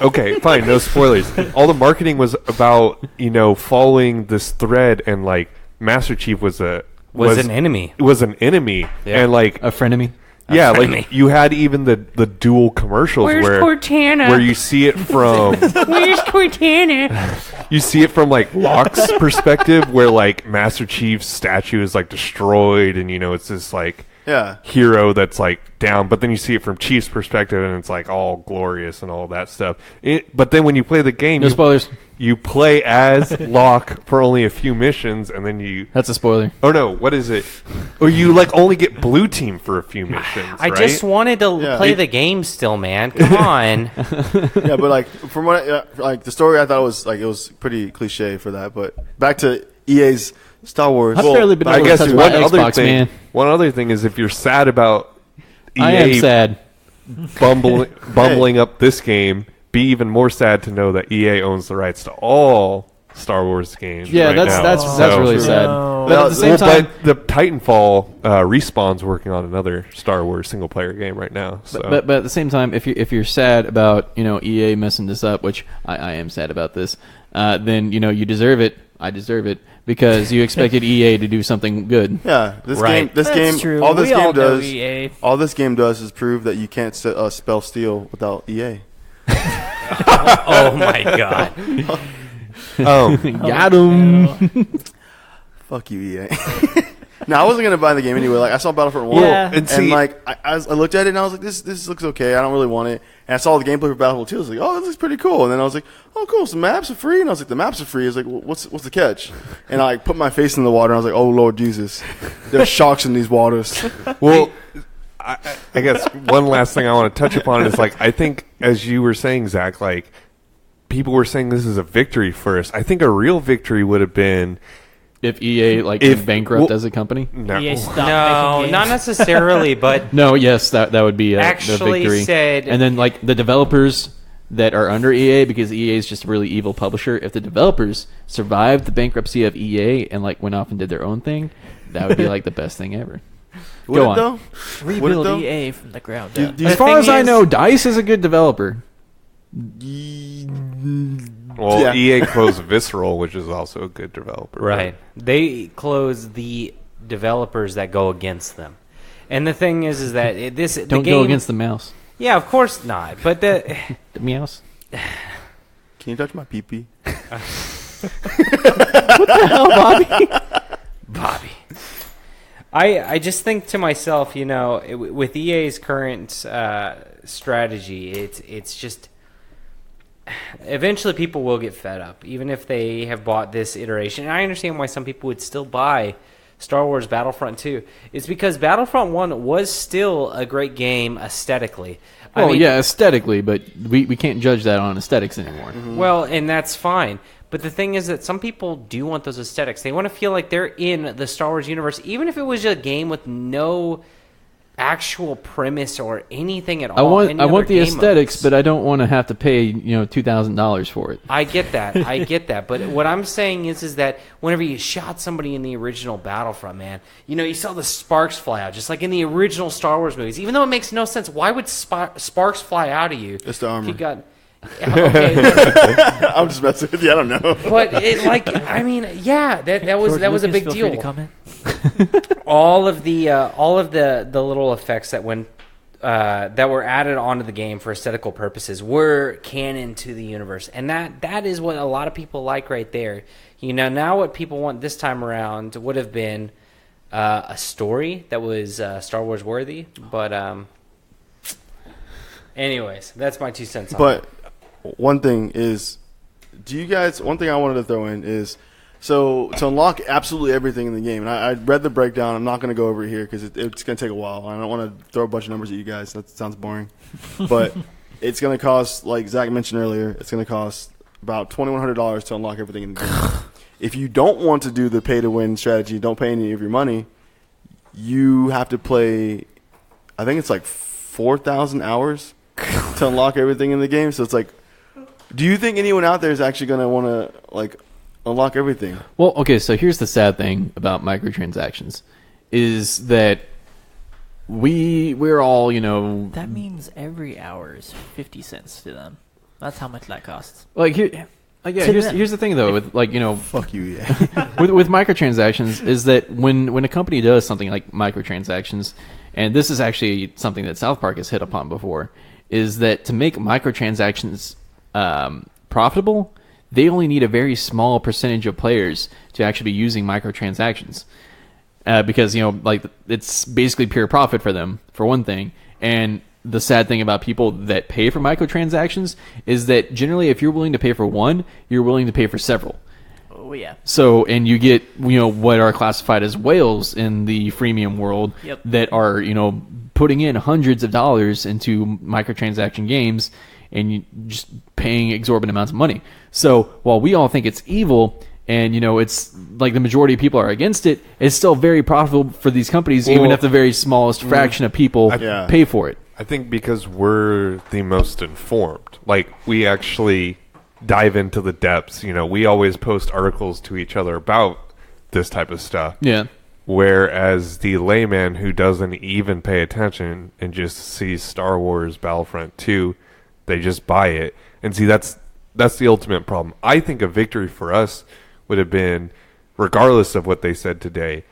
S3: okay. Fine, no spoilers. All the marketing was about following this thread, and like Master Chief was
S5: an enemy.
S3: Was an enemy,
S5: Yeah.
S3: and like
S4: a frenemy.
S3: yeah,
S5: frenemy.
S3: like you had even the dual commercials
S5: Where's
S3: where
S5: Cortana?
S3: where you see it from
S5: Where's Cortana?
S3: you see it from like Locke's perspective, where like Master Chief's statue is like destroyed, and it's this like
S1: Yeah.
S3: hero that's like down, but then you see it from Chief's perspective, and it's like all glorious and all that stuff. But then when you play the game,
S4: No spoilers.
S3: you play as Locke for only a few missions, and then you.
S4: That's a spoiler.
S3: Oh no! What is it? Or you like only get blue team for a few missions.
S5: I
S3: right?
S5: just wanted to
S1: Yeah.
S5: play the game still, man. Come on.
S1: Yeah, but like from what like the story, I thought it was pretty cliche for that. But back to EA's Star Wars.
S4: I've barely been
S3: I
S4: able to
S3: guess
S4: touch
S3: one
S4: my
S3: other
S4: Xbox,
S3: thing.
S4: man.
S3: One other thing is if you're sad about EA
S4: I am sad.
S3: bumbling up this game, be even more sad to know that EA owns the rights to all Star Wars games.
S4: Yeah,
S3: right now.
S4: that's
S3: So-
S4: really sad.
S2: No.
S4: But at the same time,
S3: but the Titanfall Respawn's working on another Star Wars single player game right now. So.
S4: but at the same time, if you're sad about EA messing this up, which I am sad about this, then you deserve it. I deserve it because you expected EA to do something good.
S1: Yeah, this
S5: Right.
S1: game.
S2: That's true.
S1: All this
S2: We all
S1: game
S2: know
S1: does.
S2: EA.
S1: All this game does is prove that you can't spell steel without EA.
S5: Oh my god.
S4: Got him.
S1: Fuck you, EA. No, I wasn't gonna buy the game anyway. Like I saw Battlefront 1,
S2: Yeah.
S3: and
S1: and
S3: see-
S1: like I looked at it and I was like, this looks okay. I don't really want it. And I saw the gameplay for Battlefield 2. I was like, oh, this looks pretty cool. And then I was like, oh, cool. So maps are free. And I was like, the maps are free. I was like, what's the catch? And I like, put my face in the water. And I was like, oh Lord Jesus, there's sharks in these waters.
S3: Well, I guess one last thing I want to touch upon is like I think as you were saying, Zach, like people were saying this is a victory for us. I think a real victory would have been
S4: If EA went bankrupt as a company.
S3: no.
S2: EA stopped
S5: No,
S2: making
S5: not
S2: games.
S5: necessarily, but
S4: No, yes, that would be a
S5: Actually
S4: victory.
S5: said-
S4: and then like the developers that are under EA, because EA is just a really evil publisher. If the developers survived the bankruptcy of EA and like went off and did their own thing, that would be like the best thing ever.
S1: Would
S4: Go
S1: it
S4: on.
S1: though? Would it
S2: Rebuild
S1: though?
S2: EA from the ground
S1: Do-
S2: up.
S1: do you
S4: As far
S5: thing
S4: as I
S5: is-
S4: know, DICE is a good developer.
S3: Well,
S1: Yeah.
S3: EA closed Visceral, which is also a good developer.
S5: Right. They close the developers that go against them. And the thing is that the
S4: Don't
S5: game,
S4: go against the mouse.
S5: Yeah, of course not. But the
S4: The meows.
S1: Can you touch my pee-pee?
S4: Oh, Bobby.
S5: Bobby. I just think to myself, with EA's current strategy, it's just eventually people will get fed up, even if they have bought this iteration. And I understand why some people would still buy Star Wars Battlefront 2. It's because Battlefront 1 was still a great game aesthetically.
S4: Well, yeah, aesthetically, but we can't judge that on aesthetics anymore.
S5: Well, and that's fine. But the thing is that some people do want those aesthetics. They want to feel like they're in the Star Wars universe, even if it was a game with no actual premise or anything at all.
S4: I want the aesthetics, but I don't want to have to pay $2,000 for it.
S5: I get that. But what I'm saying is that whenever you shot somebody in the original Battlefront, man, you saw the sparks fly out, just like in the original Star Wars movies. Even though it makes no sense, why would sparks fly out of you?
S1: It's the armor.
S5: If you got okay.
S1: I'm just messing with you. I don't know.
S5: But that was a big
S2: Feel
S5: deal.
S2: free to comment.
S5: all of the little effects that were added onto the game for aesthetical purposes were canon to the universe, and that is what a lot of people like right there. Now what people want this time around would have been a story that was Star Wars worthy, but anyways, that's my 2 cents on it.
S1: But one thing I wanted to throw in is, so to unlock absolutely everything in the game, and I read the breakdown. I'm not going to go over it here because it's going to take a while. I don't want to throw a bunch of numbers at you guys. That sounds boring. But it's going to cost, like Zach mentioned earlier, it's going to cost about $2,100 to unlock everything in the game. If you don't want to do the pay-to-win strategy, don't pay any of your money, you have to play, I think it's like 4,000 hours to unlock everything in the game. So it's like, do you think anyone out there is actually going to want to unlock everything?
S4: Well, okay, so here's the sad thing about microtransactions is that we're all,
S2: That means every hour is 50 cents to them. That's how much that costs.
S4: like here's the thing though with
S1: Fuck you, yeah.
S4: with microtransactions is that when a company does something like microtransactions, and this is actually something that South Park has hit upon before, is that to make microtransactions profitable, they only need a very small percentage of players to actually be using microtransactions, because it's basically pure profit for them, for one thing. And the sad thing about people that pay for microtransactions is that generally, if you're willing to pay for one, you're willing to pay for several.
S2: Oh, yeah.
S4: So, and you get what are classified as whales in the freemium world.
S2: Yep.
S4: That are putting in hundreds of dollars into microtransaction games, and you just paying exorbitant amounts of money. So while we all think it's evil, and it's like the majority of people are against it, it's still very profitable for these companies, even if the very smallest fraction of people pay for it.
S3: I think because we're the most informed. Like, we actually dive into the depths. We always post articles to each other about this type of stuff.
S4: Yeah.
S3: Whereas the layman who doesn't even pay attention and just sees Star Wars Battlefront 2, they just buy it. And see, that's the ultimate problem. I think a victory for us would have been, regardless of what they said today,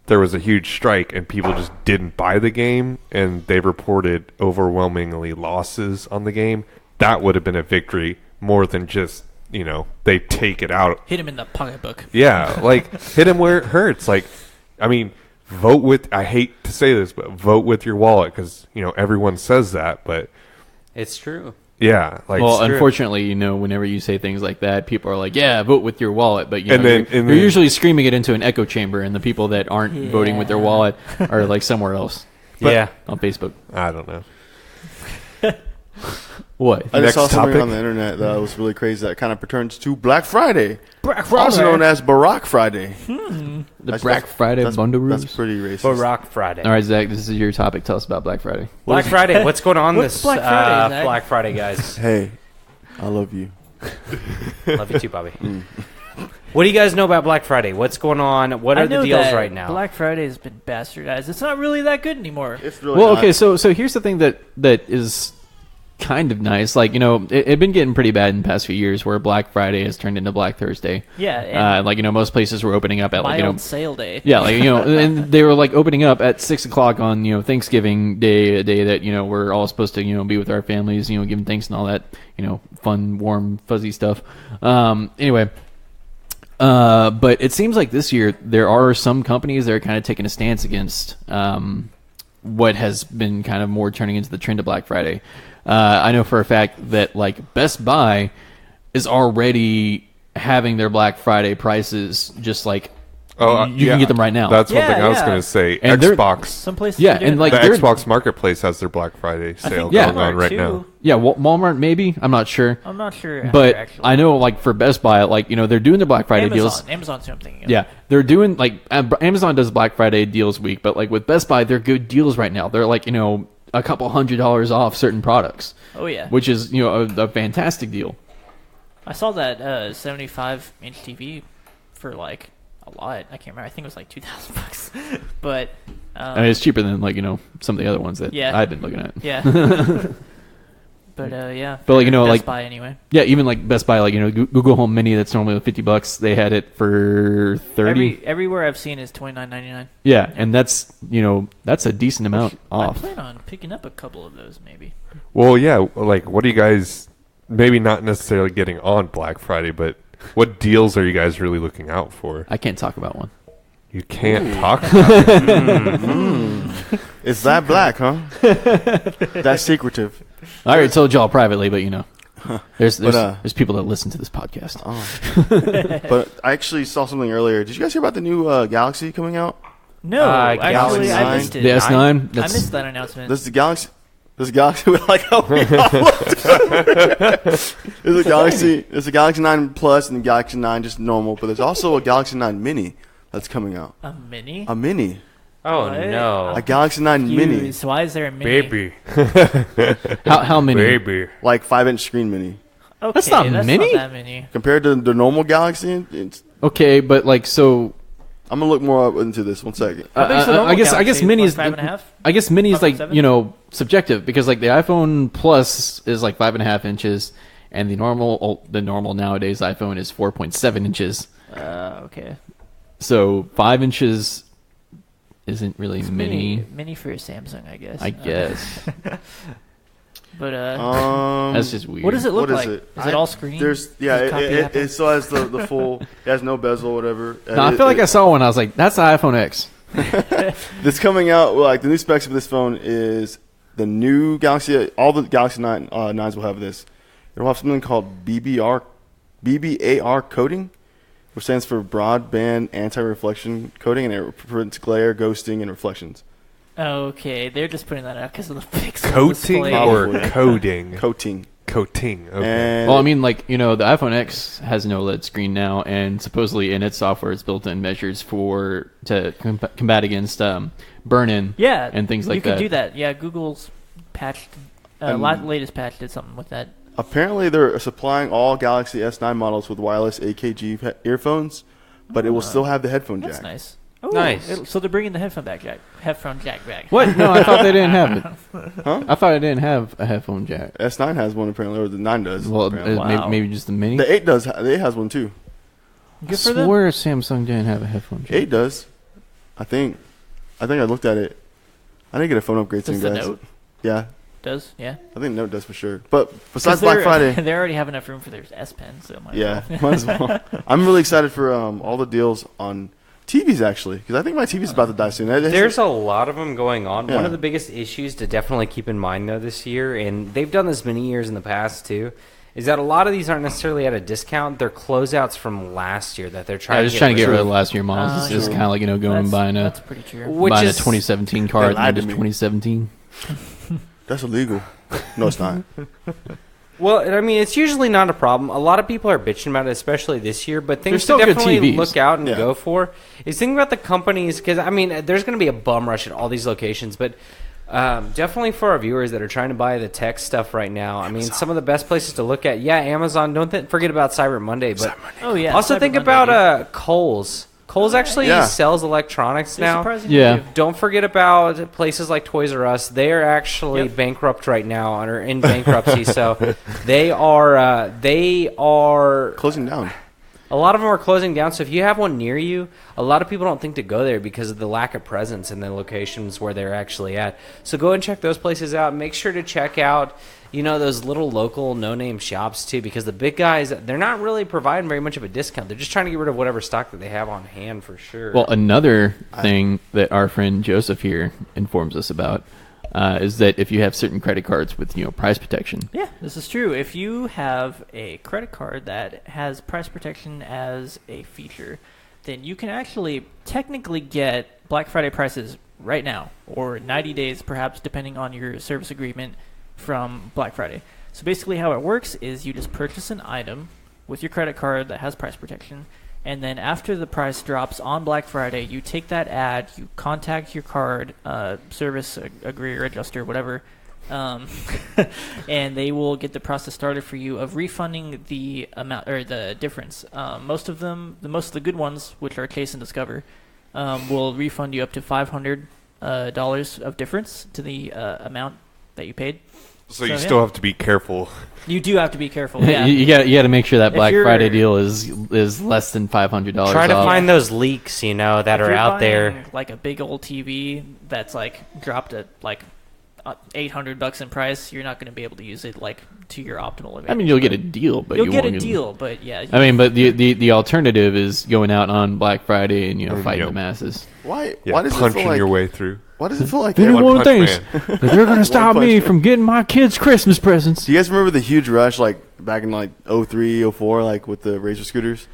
S3: there was a huge strike and people just didn't buy the game and they reported overwhelmingly losses on the game. That would have been a victory more than just, they take it out.
S2: Hit him in the pocketbook.
S3: Yeah, hit him where it hurts. Vote with, I hate to say this, but vote with your wallet, because, everyone says that, but
S5: It's true.
S3: yeah.
S4: Well, unfortunately, whenever you say things like that, people are like, "Yeah, vote with your wallet," but
S3: And then-
S4: you're usually screaming it into an echo chamber, and the people that aren't voting with their wallet are like somewhere else.
S5: Yeah.
S4: On Facebook.
S3: I don't know.
S4: What?
S1: I just
S3: Next
S1: saw something
S3: topic.
S1: on the internet that was really crazy that kind of pertains to Black Friday.
S2: Black
S1: Also known as Barack Friday.
S4: The Black Friday bundle
S1: That's
S4: rules.
S1: pretty racist.
S5: Barack Friday.
S4: All right, Zach, this is your topic. Tell us about Black Friday.
S5: Black Friday. What's going on
S2: What's
S5: this
S2: Black Friday, Zach?
S5: Black Friday, guys?
S1: Hey, I love you.
S5: Love you too, Bobby. What do you guys know about Black Friday? What's going on? What
S2: I
S5: are the
S2: know
S5: deals
S2: that
S5: right now?
S2: Black Friday has been bastardized. It's not really that good anymore.
S1: It's really
S4: Well,
S1: not.
S4: okay, so here's the thing that is kind of nice. Like, it been getting pretty bad in the past few years where Black Friday has turned into Black Thursday.
S2: Yeah, and
S4: Like, most places were opening up at like,
S2: mild sale day.
S4: yeah, like, and they were like opening up at 6 o'clock on, Thanksgiving Day, a day that, we're all supposed to, be with our families, giving thanks and all that, fun, warm, fuzzy stuff. Anyway. But it seems like this year there are some companies that are kind of taking a stance against what has been kind of more turning into the trend of Black Friday. I know for a fact that like Best Buy is already having their Black Friday prices just like you can get them right now.
S3: That's one
S2: Yeah,
S3: thing I was
S2: yeah.
S3: going to say.
S4: And they're-
S3: Xbox.
S2: Some places
S4: Yeah,
S2: are doing
S4: and, like,
S3: The
S2: that.
S4: they're-
S3: Xbox Marketplace has their Black Friday
S2: I
S3: sale
S2: think
S4: Yeah.
S3: going on
S2: Walmart,
S3: right
S2: too.
S3: now.
S4: Yeah, Walmart maybe. I'm not sure.
S2: I'm not sure.
S4: But
S2: actually.
S4: I know like for Best Buy, like they're doing the Black Friday deals.
S2: Amazon's who I'm thinking of.
S4: Yeah, they're doing like Amazon does Black Friday deals week, but like with Best Buy, they're good deals right now. They're like a couple $100 off certain products,
S2: Oh yeah.
S4: which is a fantastic deal.
S2: I saw that 75-inch TV for like a lot. I can't remember. I think it was like $2,000. But
S4: I mean, it's cheaper than like some of the other ones that
S2: Yeah.
S4: I've been looking at.
S2: yeah. But yeah.
S4: But, like,
S2: for Best
S4: like-
S2: Buy anyway.
S4: Yeah, even like Best Buy, like Google Home Mini that's normally $50, they had it for 30.
S2: Everywhere I've seen is $29.99.
S4: Yeah, and that's that's a decent amount
S2: I
S4: off.
S2: plan on picking up a couple of those maybe.
S3: Well, yeah, like what do you guys, maybe not necessarily getting on Black Friday, but what deals are you guys really looking out for?
S4: I can't talk about one.
S3: You can't talk about it.
S1: It's that black, huh? That's secretive.
S4: I already told y'all privately, but there's
S1: But,
S4: people that listen to this podcast.
S1: But I actually saw something earlier. Did you guys hear about the new Galaxy coming out?
S2: No, actually,
S1: Galaxy
S2: I
S1: 9.
S2: missed it.
S4: The S9.
S2: I
S4: That's,
S2: missed that announcement.
S1: This is the Galaxy. This is Galaxy with like a There's a Galaxy. There's a Galaxy 9 Plus and the Galaxy 9 just normal. But there's also a Galaxy 9 Mini that's coming out.
S2: A mini?
S1: A Mini.
S5: Oh
S2: What?
S5: no,
S1: A Galaxy 9 Mini.
S2: Use. Why is there a mini?
S5: baby,
S4: how many?
S5: baby.
S1: Like 5-inch screen Mini.
S2: Okay,
S4: That's not mini?
S2: Not that many.
S1: Compared to the normal Galaxy, it's,
S4: Okay, but like so.
S1: I'm gonna look more up into this. 1 second.
S2: How big's the normal
S4: I guess
S2: Galaxy?
S4: mini is
S2: 5.5?
S4: I guess mini is like
S2: 5.7?
S4: subjective because like the iPhone Plus is like 5.5 inches, and the normal nowadays iPhone is 4.7 inches.
S2: Okay.
S4: So 5 inches isn't really mini.
S2: Mini for a Samsung, I guess.
S4: I guess
S2: But
S4: that's just weird.
S2: what does it look
S1: What
S2: like?
S1: is it?
S2: Is it all screen?
S1: There's
S2: Does
S1: yeah,
S2: it copy
S1: it
S2: Apple?
S1: still has the full. It has no bezel, whatever.
S4: No, I feel like I saw one. I was like, that's the iPhone X.
S1: This coming out. Well, like the new specs of this phone is the new Galaxy. All the Galaxy 9s will have this. It'll have something called BBAR coating, which stands for broadband anti-reflection coating, and it prevents glare, ghosting, and reflections.
S2: Okay, they're just putting that out because of the pixel
S3: Coating
S2: display.
S3: or
S1: Probably.
S3: coding?
S1: Coating.
S3: Coating. Okay.
S1: And
S4: Well, I mean, like the iPhone X has an OLED screen now, and supposedly in its software, it's built-in measures to combat against burn-in.
S2: Yeah,
S4: and things like
S2: you can
S4: that.
S2: do that. Yeah, Google's patched. Latest patch did something with that.
S1: apparently they're supplying all Galaxy S9 models with wireless AKG earphones, but it will still have the headphone
S2: That's
S1: jack.
S2: nice. Oh,
S5: Nice.
S2: So they're bringing the headphone jack back.
S4: What? No, I thought they didn't have it.
S1: Huh?
S4: I thought it didn't have a headphone jack.
S1: S9 has one apparently, or the 9 does.
S4: Well,
S1: apparently.
S2: Wow.
S4: maybe just the mini.
S1: The 8 does. The 8 has one too.
S4: I
S2: Good for them.
S4: swear Samsung didn't have a headphone jack.
S1: 8 does. I think I looked at it. I didn't get a phone upgrade
S2: Does
S1: soon,
S2: the
S1: guys.
S2: Note
S1: Yeah,
S2: does? Yeah.
S1: I think Note does for sure. But
S2: 'Cause
S1: besides Black
S2: they're-
S1: Friday,
S2: they already have enough room for their S Pen, so might
S1: yeah,
S2: as well.
S1: might as well. I'm really excited for all the deals on TVs actually, because I think my TV's about to die soon.
S5: There's a lot of them going on.
S1: Yeah.
S5: One of the biggest issues to definitely keep in mind, though, this year, and they've done this many years in the past, too, is that a lot of these aren't necessarily at a discount. They're closeouts from last year that they're trying
S4: Just trying to get rid of
S5: of.
S4: last year models. It's just
S1: True.
S4: kind of like going and buying
S2: That's pretty true.
S5: Which
S4: buying a
S5: is
S4: 2017 car
S1: They
S4: and
S1: lied to
S4: just
S1: me.
S4: 2017.
S1: That's illegal. No, it's not.
S5: Well, I mean, it's usually not a problem. A lot of people are bitching about it, especially this year. But things to
S4: still good
S5: definitely
S4: TVs.
S5: look out and
S1: Yeah.
S5: go for is think about the companies, because I mean, there's going to be a bum rush at all these locations. But Definitely for our viewers that are trying to buy the tech stuff right now. I mean, some of the best places to look at. Yeah, Amazon. Don't forget about Cyber Monday. But
S2: Oh yeah.
S5: also
S2: Cyber
S5: think
S2: Monday,
S5: about Kohl's. Kohl's actually
S1: Yeah.
S5: sells electronics
S2: They're
S5: now.
S2: surprisingly
S4: Yeah.
S2: good.
S5: Don't forget about places like Toys R Us. They are actually
S2: Yep.
S5: bankrupt right now, or in bankruptcy. So they are.
S1: Closing down.
S5: A lot of them are closing down. So if you have one near you, a lot of people don't think to go there because of the lack of presence in the locations where they're actually at. So go and check those places out. Make sure to check out, those little local no-name shops too, because the big guys, they're not really providing very much of a discount. They're just trying to get rid of whatever stock that they have on hand for sure.
S4: Well, another thing that our friend Joseph here informs us about is that if you have certain credit cards with price protection,
S2: Yeah, this is true. If you have a credit card that has price protection as a feature, then you can actually technically get Black Friday prices right now, or 90 days perhaps, depending on your service agreement from Black Friday. So basically how it works is you just purchase an item with your credit card that has price protection, and then after the price drops on Black Friday, you take that ad, you contact your card service agreeer, adjuster, whatever, and they will get the process started for you of refunding the amount or the difference. Most of the good ones, which are Chase and Discover, will refund you up to $500 of difference to the amount that you paid.
S3: So you
S2: yeah.
S3: still have to be careful.
S2: You do have to be careful. Yeah.
S4: you got to make sure that
S2: If
S4: Black
S2: you're-
S4: Friday deal is less than $500.
S5: Try to
S4: off.
S5: find those leaks, that
S2: If
S5: are
S2: you're
S5: out there.
S2: buying, like a big old TV that's like dropped at like $800 in price, you're not going to be able to use it like to your optimal advantage.
S4: I mean, you'll get a deal, but
S2: you'll
S4: you
S2: get a
S4: won't
S2: deal, but yeah.
S4: I mean, but the alternative is going out on Black Friday and fighting
S3: Yep.
S4: the masses.
S1: Why?
S3: Yeah,
S1: Why does it
S3: punching
S1: feel like?
S3: your way through.
S1: Why does it feel like?
S3: One Punch Man.
S4: They're going to stop me
S1: Punch.
S4: from getting my kids Christmas presents.
S1: Do you guys remember the huge rush like back in like 03, 04, like with the razor scooters?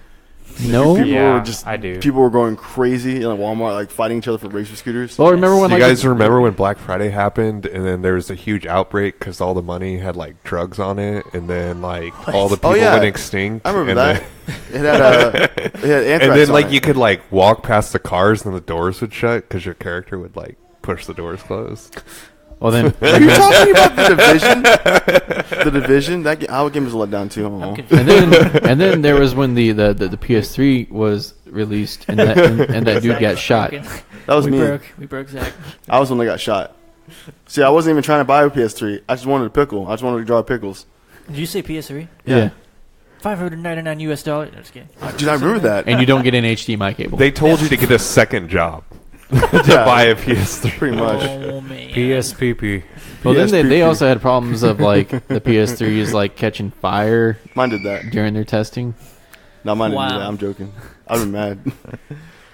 S4: No.
S1: People
S5: Yeah,
S1: were just
S5: I do.
S1: People were going crazy in Walmart, like fighting each other for razor scooters.
S4: Well, remember when
S3: Do you
S4: like
S3: guys remember when Black Friday happened and then there was a huge outbreak because all the money had like drugs on it and then like all the people
S1: yeah.
S3: went extinct?
S1: I remember
S3: and
S1: that. It had it had anthrax
S3: and then
S1: on
S3: like
S1: it.
S3: you could like walk past the cars and the doors would shut because your character would like push the doors closed.
S4: well then
S1: Are you talking about the Division? The Division? Our game was let down too.
S2: I'm
S1: Oh.
S2: confused.
S4: and then there was when the PS3 was released and that dude got shot.
S1: That was
S2: we
S1: me.
S2: We broke Zach.
S1: I was the one that got shot. See, I wasn't even trying to buy a PS3. I just wanted a pickle. I just wanted to draw pickles.
S2: Did you say PS3?
S4: Yeah.
S2: $599 US. No, just kidding.
S1: Dude, I remember that.
S4: And you don't get an HDMI cable.
S3: They told you to get a second job to
S1: Yeah,
S3: buy a PS3.
S1: pretty much.
S2: Oh man.
S5: PSPP.
S4: well, then they
S1: PSP.
S4: also had problems of like the PS3s like catching fire
S1: Mine did that.
S4: during their testing.
S1: No, mine didn't do
S2: Wow.
S1: that. I'm joking. I've been mad.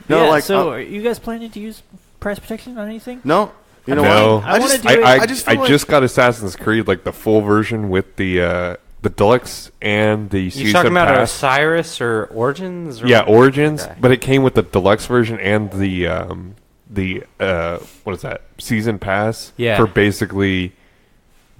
S2: Yeah, so are you guys planning to use price protection on anything?
S1: No. You know
S3: No.
S1: what?
S2: I wanna
S1: just,
S2: do it.
S1: I just feel like
S3: just got Assassin's Creed like the full version with the deluxe and the
S5: You
S3: season
S5: talking about
S3: pass.
S5: Osiris or Origins? Or
S3: Yeah, Origins,
S5: Okay.
S3: but it came with the deluxe version and the what is that, season pass?
S5: Yeah.
S3: For basically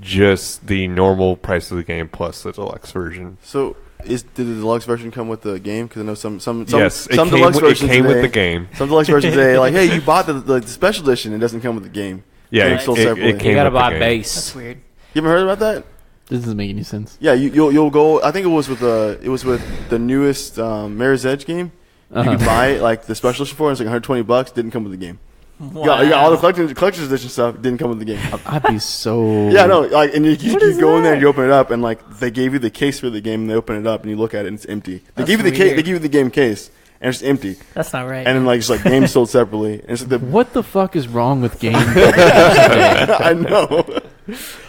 S3: just the normal price of the game plus the deluxe version.
S1: So, did the deluxe version come with the game? Because I know some
S3: Yes, it
S1: some
S3: came,
S1: deluxe
S3: with, it
S1: versions
S3: came with
S1: today-
S3: the game.
S1: Some deluxe versions say like, hey, you bought the special edition. It doesn't come with the game.
S3: Yeah,
S1: It's sold
S3: it
S1: separately.
S3: came
S5: You gotta
S3: with the
S5: buy
S3: game.
S5: base.
S2: That's weird.
S1: You ever heard about that?
S4: This doesn't make any sense.
S1: Yeah, you'll go. I think it was with the newest Mirror's Edge game. You could buy it, like the special edition for it. It's like $120. Didn't come with the game. You got all the collector's edition stuff. Didn't come with the game.
S4: I'd be so
S1: Yeah, no, like, and you
S2: What is
S1: go in there
S2: that?
S1: and you open it up, and like they gave you the case for the game, and they open it up, and you look at it, and it's empty. They
S2: That's
S1: give you the
S2: weird.
S1: they give you the game case, and it's empty,
S2: That's not right.
S1: and then like it's like games sold separately, and it's like the
S4: What the fuck is wrong with games?
S1: I know.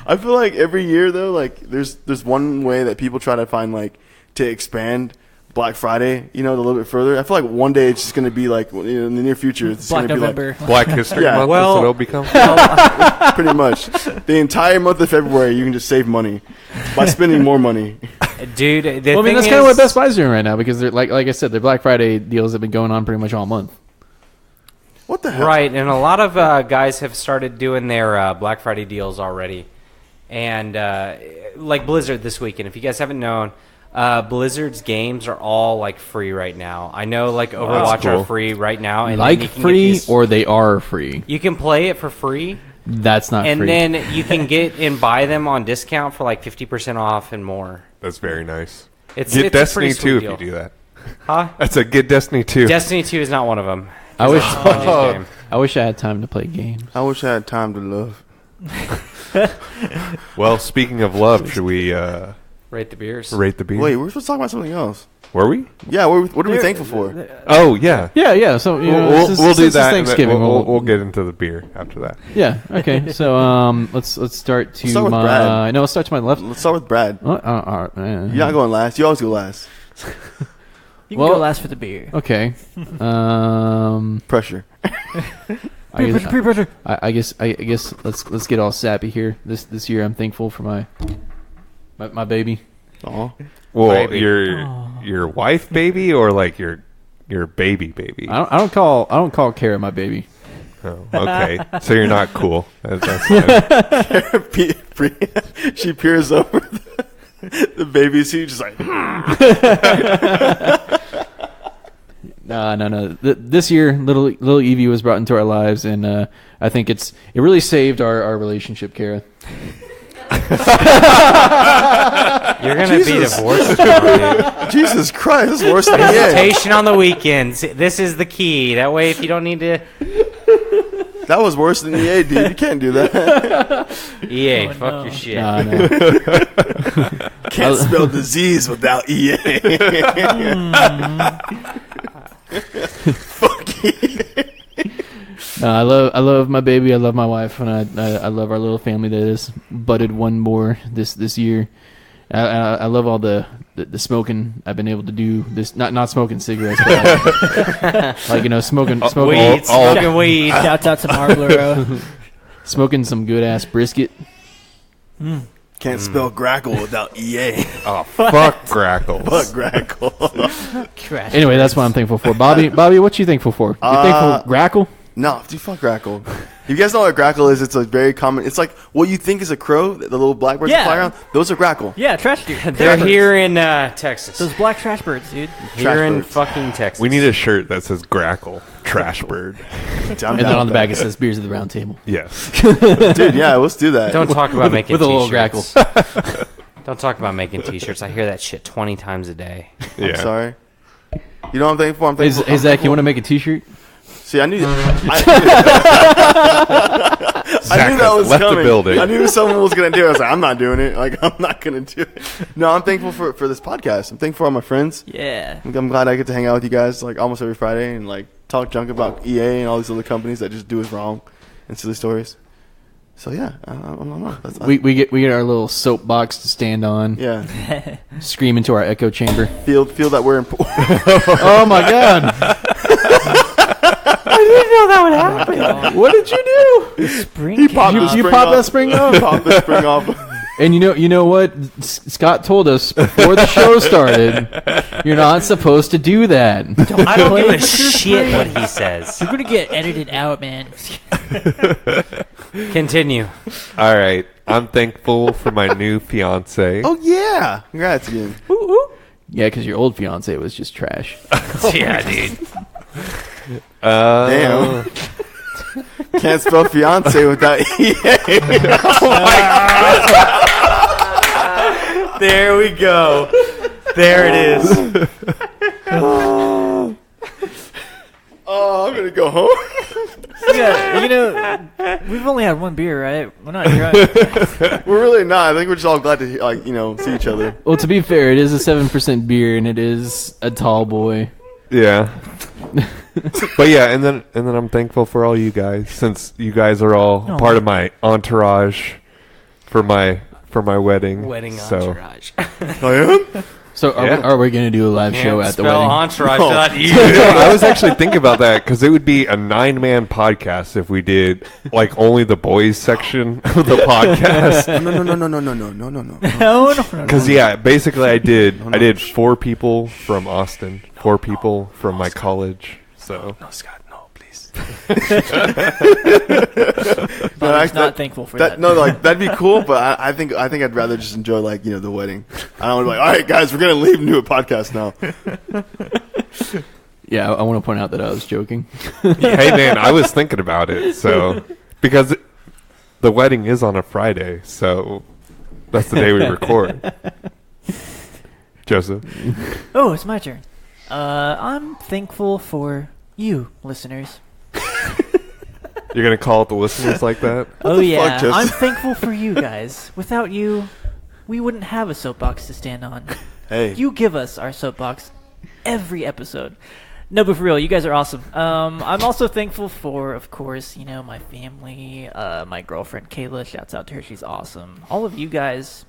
S1: I feel like every year though, like there's one way that people try to find like to expand Black Friday, a little bit further. I feel like one day it's just going to be like in the near future, it's
S2: Black
S1: going to be
S2: November.
S3: Black History
S1: Yeah,
S3: Month,
S5: well-
S3: that's what it'll become.
S1: like pretty much the entire month of February. You can just save money by spending more money.
S5: Dude, the
S4: Well, I mean,
S5: thing
S4: that's kind of
S5: is-
S4: what Best Buy's doing right now because they're like I said, their Black Friday deals have been going on pretty much all month.
S1: What the hell?
S5: Right, and a lot of guys have started doing their Black Friday deals already. And like Blizzard this weekend, if you guys haven't known, Blizzard's games are all like free right now. I know like Overwatch
S3: cool.
S5: are free right now. And then
S4: Like
S5: you can get
S4: free
S5: these-
S4: or they are free.
S5: you can play it for free,
S4: That's not
S5: And
S4: free.
S5: then you can get and buy them on discount for like 50% off and more.
S3: That's very nice.
S5: It's
S3: Get
S5: a pretty
S3: Destiny
S5: sweet
S3: 2
S5: deal.
S3: if you do that.
S5: Huh?
S3: That's a get Destiny 2.
S5: Destiny 2 is not one of them.
S4: I wish
S5: Game.
S4: I wish I had time to play games.
S1: I wish I had time to love.
S3: Well, speaking of love, should we
S5: Rate the beers.
S3: rate the beer?
S1: Wait, we're supposed to talk about something else.
S3: Were we?
S1: Yeah, what are we thankful for?
S3: Oh, yeah.
S4: Yeah. So you know,
S3: We'll
S4: since-
S3: do
S4: since it's
S3: that. And then
S4: Thanksgiving.
S3: we'll get into the beer after that.
S4: Yeah. Okay. So let's start to
S1: Let's start with
S4: my
S1: Brad.
S4: no. Let's start to my left.
S1: Let's start with Brad.
S4: All right.
S1: You're not going last. You always go last.
S2: You can
S4: Well-
S2: go last for the beer.
S4: Okay.
S1: Pressure.
S4: I guess,
S2: Pre-pressure.
S4: I guess let's get all sappy here. This year I'm thankful for my baby.
S1: Aw.
S3: Well,
S5: Baby.
S3: your wife baby or like your baby?
S4: I don't call Kara my baby.
S3: Oh, okay. So you're not cool. That's fine.
S1: She peers over the baby seat, just like.
S4: No. This year, little Evie was brought into our lives, and I think it really saved our relationship, Kara.
S5: You're going to be
S1: Jesus.
S5: divorced tomorrow, dude.
S1: Jesus Christ, this is worse than EA.
S5: Visitation on the weekends. This is the key. That way, if you don't need to...
S1: That was worse than EA, dude. You can't do that.
S5: EA,
S2: Oh,
S5: fuck
S2: no.
S5: your shit.
S4: No.
S1: Can't spell disease without EA. Fuck you.
S4: I love my baby. I love my wife, and I love our little family that has budded one more this year. I love all the smoking I've been able to do. This not smoking cigarettes, but like smoking
S5: Weed, smoking weed.
S2: Shouts out to Marlboro.
S4: smoking some good ass brisket.
S1: Can't spell grackle without EA.
S3: Oh, fuck Grackles.
S1: Fuck grackle.
S2: Crash.
S4: Anyway, that's what I'm thankful for. Bobby, what you thankful for? You thankful for Grackle?
S1: No, dude, fuck grackle. If you guys know what grackle is, it's a very common. It's like what you think is a crow, the little blackbirds that
S2: Yeah.
S1: fly around. Those are grackle.
S2: Yeah, trash dude.
S5: They're here in Texas.
S2: Those black trash birds, dude.
S5: Here in
S1: birds.
S5: fucking Texas.
S3: We need a shirt that says Grackle, Trash Bird.
S1: I'm
S4: And then
S1: down
S4: on the
S1: with
S4: back it says "Beers of the Round Table"
S3: Yes.
S1: that. Dude, yeah, let's do that.
S5: Don't talk about making
S4: with a little
S5: t-shirts.
S4: Grackle.
S5: Don't talk about making t-shirts. I hear that shit 20 times a day.
S3: Yeah.
S1: I'm sorry. You know what I'm thankful for? I'm
S4: Hey,
S1: thankful.
S4: hey Zach, you want to make a T-shirt?
S1: See, I knew
S3: Zach
S1: that
S3: has
S1: was
S3: left the
S1: coming.
S3: building.
S1: I knew someone was going to do it. I was like, I'm not doing it. Like, I'm not going to do it. No, I'm thankful for this podcast. I'm thankful for all my friends.
S2: Yeah.
S1: I'm glad I get to hang out with you guys like almost every Friday and like talk junk about EA and all these other companies that just do us wrong and silly stories. So yeah, I don't know. That's,
S4: We get our little soapbox to stand on,
S1: yeah,
S4: scream into our echo chamber.
S1: feel that we're important.
S4: Oh my god! I didn't know that would happen. What did you do?
S2: Spring.
S1: He popped
S2: came
S1: the
S2: up.
S1: spring
S4: You popped
S1: off.
S4: that spring off.
S1: Pop the spring off.
S4: And you know what? Scott told us before the show started, you're not supposed to do that.
S5: I don't give a shit what he says.
S2: You're gonna get edited out, man.
S5: Continue.
S3: All right. I'm thankful for my new fiance.
S1: Oh yeah, congrats again.
S4: Yeah, because your old fiance was just trash.
S5: Yeah, dude.
S1: Damn. Can't spell fiance without EA.
S5: There we go. There it is.
S1: Oh, I'm gonna go home.
S2: Yeah, we've only had one beer, right? We're not drunk.
S1: We're really not. I think we're just all glad to see each other.
S4: Well, to be fair, it is a 7% beer, and it is a tall boy.
S3: Yeah. But yeah, and then I'm thankful for all you guys, since you guys are all
S2: Oh.
S3: part of my entourage for my wedding.
S5: Wedding
S3: So
S5: entourage.
S1: I am.
S4: So are we going to do a live show
S5: Can't
S4: at the
S5: spell
S4: wedding?
S5: entourage
S1: No.
S5: without you.
S3: I was actually thinking about that because it would be a 9-man podcast if we did like only the boys section of the podcast.
S1: No.
S2: No.
S3: Because yeah, basically I did 4 people from Austin, 4 people from my college. So
S1: No, Scott, no, please.
S2: Bobby's not thankful for that.
S1: No, like that'd be cool, but I think I'd rather just enjoy the wedding. I don't want to be like, all right, guys, we're gonna leave and do a podcast now.
S4: Yeah, I want to point out that I was joking.
S3: hey man, I was thinking about it. So because the wedding is on a Friday, so that's the day we record. Joseph.
S2: Oh, it's my turn. I'm thankful for you, listeners.
S3: You're going to call it the listeners like that?
S2: Oh,
S1: the
S2: yeah.
S1: fuck, Joseph?
S2: I'm thankful for you guys. Without you, we wouldn't have a soapbox to stand on.
S1: Hey.
S2: You give us our soapbox every episode. No, but for real, you guys are awesome. I'm also thankful for, of course, my family, my girlfriend Kayla. Shouts out to her. She's awesome. All of you guys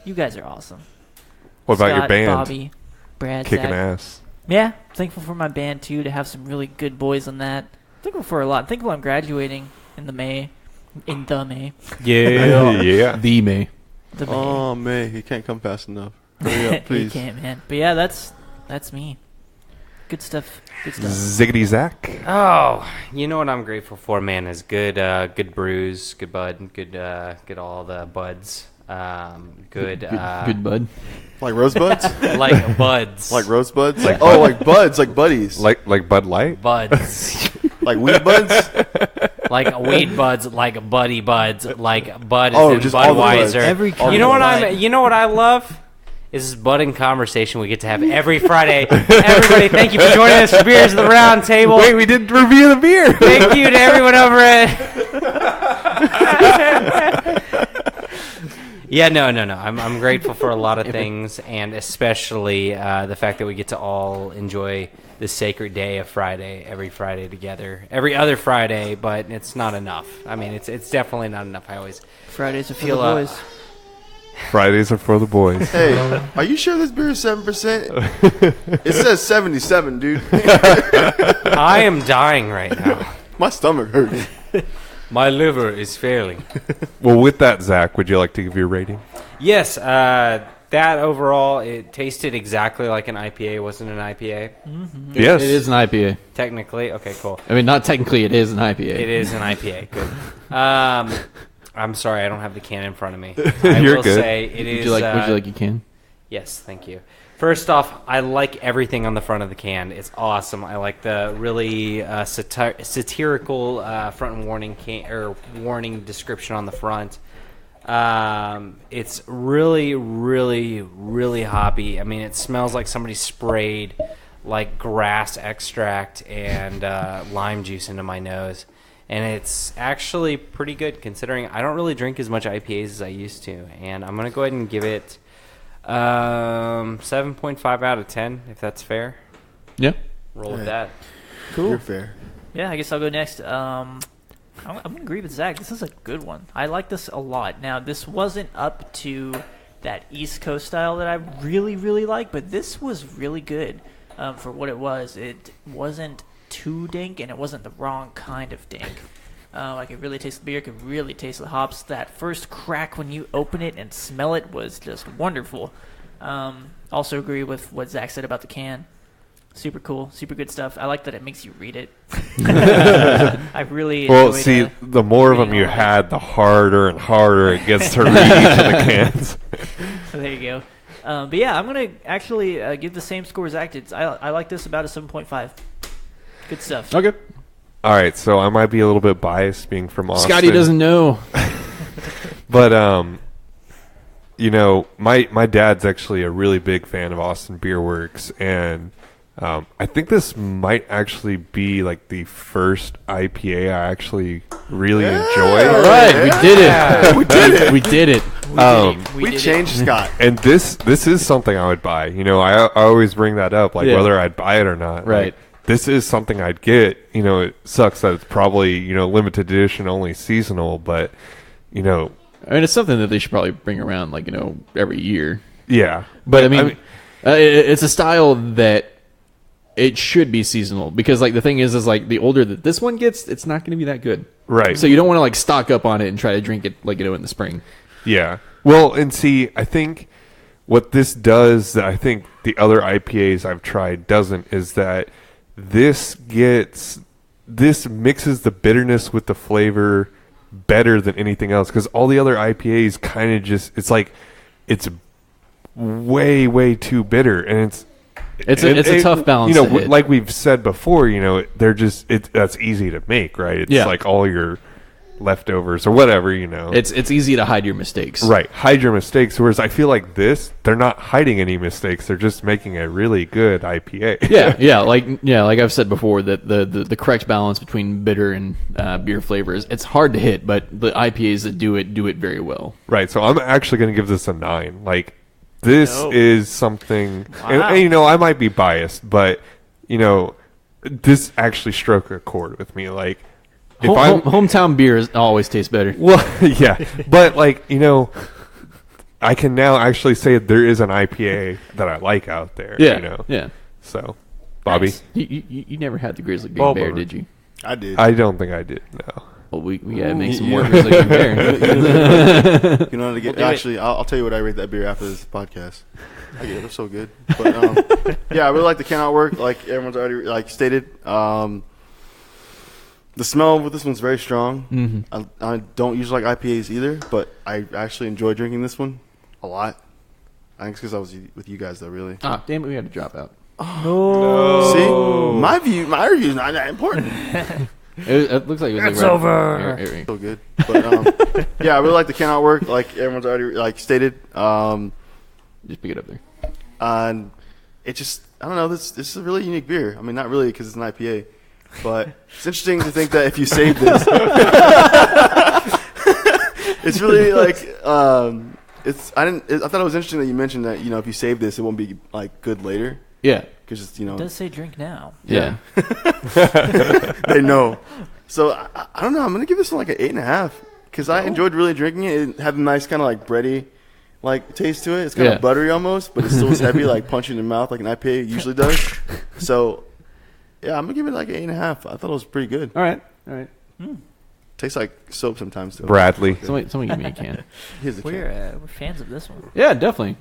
S2: are awesome.
S3: What about your
S2: Scott,
S3: band?
S2: Bobby, Brad,
S3: Kicking
S2: Zach.
S3: ass.
S2: Yeah, thankful for my band, too, to have some really good boys on that. Thankful for a lot. Thankful I'm graduating in the May.
S5: Yeah.
S3: Yeah.
S4: The May.
S2: The May.
S1: Oh, man. He can't come fast enough. Hurry up, please.
S2: You can't, man. But yeah, that's me. Good stuff. Good stuff.
S3: Ziggity Zach.
S5: Oh, you know what I'm grateful for, man, is good brews, good bud, good all the buds. Good
S4: bud.
S1: Like rosebuds?
S5: like buds.
S1: Like rosebuds?
S3: Like
S1: like buds, like buddies.
S3: Like Bud Light?
S5: buds.
S1: Like weed buds?
S5: Like weed buds, like buddy buds, like Bud is
S1: Oh,
S5: in
S1: just all the buds.
S5: Budweiser.
S2: Every
S5: You know what
S2: kind.
S5: you know what I love? Is this budding conversation we get to have every Friday. Everybody, thank you for joining us for Beers of the Round Table.
S3: Wait, we didn't review the beer.
S5: Thank you to everyone over at. Yeah, no. I'm grateful for a lot of things, and especially the fact that we get to all enjoy the sacred day of Friday, every Friday together. Every other Friday, but it's not enough. I mean, it's definitely not enough. I always
S2: Fridays are for the
S5: feel
S2: boys.
S3: Fridays are for the boys.
S1: Hey, are you sure this beer is 7%? It says 77, dude.
S5: I am dying right now.
S1: My stomach hurts.
S5: My liver is failing.
S3: Well, with that, Zach, would you like to give your rating?
S5: Yes, that overall, it tasted exactly like an IPA. Wasn't an IPA?
S2: Mm-hmm.
S3: Yes.
S4: It is an IPA.
S5: Technically, okay, cool.
S4: I mean, not technically, it is an IPA.
S5: It is an IPA. Good. I'm sorry, I don't have the can in front of me. I
S3: You're
S5: will
S3: good.
S5: say it is.
S4: Would you like you can?
S5: Yes, thank you. First off, I like everything on the front of the can. It's awesome. I like the really satirical front warning description on the front. It's really, really, really hoppy. I mean, it smells like somebody sprayed like grass extract and lime juice into my nose. And it's actually pretty good considering I don't really drink as much IPAs as I used to. And I'm going to go ahead and give it 7.5 out of 10, if that's fair.
S4: Yeah.
S5: Roll with that.
S2: Cool.
S1: You're fair.
S2: Yeah, I guess I'll go next. I'm going to agree with Zach. This is a good one. I like this a lot. Now, this wasn't up to that East Coast style that I really, really like, but this was really good for what it was. It wasn't too dank, and it wasn't the wrong kind of dank. I could really taste the beer, could really taste the hops. That first crack when you open it and smell it was just wonderful. Also agree with what Zach said about the can. Super cool, super good stuff. I like that it makes you read it. I really
S3: Well,
S2: enjoyed,
S3: see, the more of them you had, the harder and harder it gets to read each of the cans.
S2: So there you go. But yeah, I'm going to actually give the same score as Zach did. I like this about a 7.5. Good stuff.
S4: Okay.
S3: All right, so I might be a little bit biased being from Austin.
S4: Scotty doesn't know.
S3: But my dad's actually a really big fan of Austin Beerworks, and I think this might actually be like the first IPA I actually really enjoy.
S4: All right, we did it.
S1: We did it.
S4: We did it.
S1: We changed Scott.
S3: And this is something I would buy. I always bring that up, like
S4: Yeah.
S3: whether I'd buy it or not.
S4: Right.
S3: Like, this is something I'd get. It sucks that it's probably limited edition, only seasonal, but
S4: I mean, it's something that they should probably bring around, every year.
S3: yeah.
S4: But I mean, it's a style that it should be seasonal because, the thing is the older that this one gets, it's not going to be that good.
S3: Right.
S4: So you don't want to stock up on it and try to drink it in the spring.
S3: Yeah. Well, and see, I think what this does that I think the other IPAs I've tried doesn't is that this mixes the bitterness with the flavor better than anything else, because all the other IPAs kind of it's way, way too bitter, and
S4: It's a tough balance to hit.
S3: Like we've said before, that's easy to make, right? It's
S4: Yeah.
S3: like all your leftovers or whatever,
S4: It's easy to hide your mistakes.
S3: Right, hide your mistakes. Whereas I feel like they're not hiding any mistakes. They're just making a really good IPA.
S4: Like I've said before, that the correct balance between bitter and beer flavors, it's hard to hit, but the IPAs that do it very well.
S3: Right, so I'm actually going to give this a 9. Like, this is something,
S2: Wow.
S3: and I might be biased, but this actually struck a chord with me. Like, if
S4: Hometown beer always tastes better.
S3: well, yeah, but like I can now actually say there is an IPA that I like out there.
S4: Yeah.
S3: So, Bobby,
S2: Nice.
S4: You never had the Grizzly Green Bear, did you?
S1: I did.
S3: I don't think I did. No.
S4: Well, we gotta make some more Grizzly Green Bear.
S1: You know, I'll tell you what I rate that beer after this podcast. They're so good. But I really like the can artwork. Like everyone's already stated. The smell with this one's very strong.
S4: Mm-hmm.
S1: I don't usually like IPAs either, but I actually enjoy drinking this one a lot. I think it's because I was with you guys though, really.
S4: Ah, damn it, we had to drop out.
S2: No.
S1: See, my review is not that important.
S4: It looks like it was
S2: It's
S4: right
S2: over.
S4: here.
S1: So good. But I really like the can artwork. Like everyone's already stated.
S4: Just pick it up there.
S1: And it just, I don't know, this is a really unique beer. I mean, not really because it's an IPA, but it's interesting to think that if you save this, it's really like, I thought it was interesting that you mentioned that, if you save this, it won't be like good later.
S4: Yeah.
S1: Because it's,
S2: It does say drink now.
S4: Yeah.
S1: they know. So I don't know. I'm going to give this one like an 8.5 because I enjoyed really drinking it. It had a nice kind of like bready like taste to it. It's kind of buttery almost, but it still is heavy, like punching in the mouth like an IPA usually does. So yeah, I'm gonna give it like an 8.5. I thought it was pretty good.
S4: All right.
S1: Tastes like soap sometimes too.
S3: Bradley.
S4: Somebody give me a can.
S1: Here's the can.
S2: We're fans of this one.
S4: Yeah, definitely.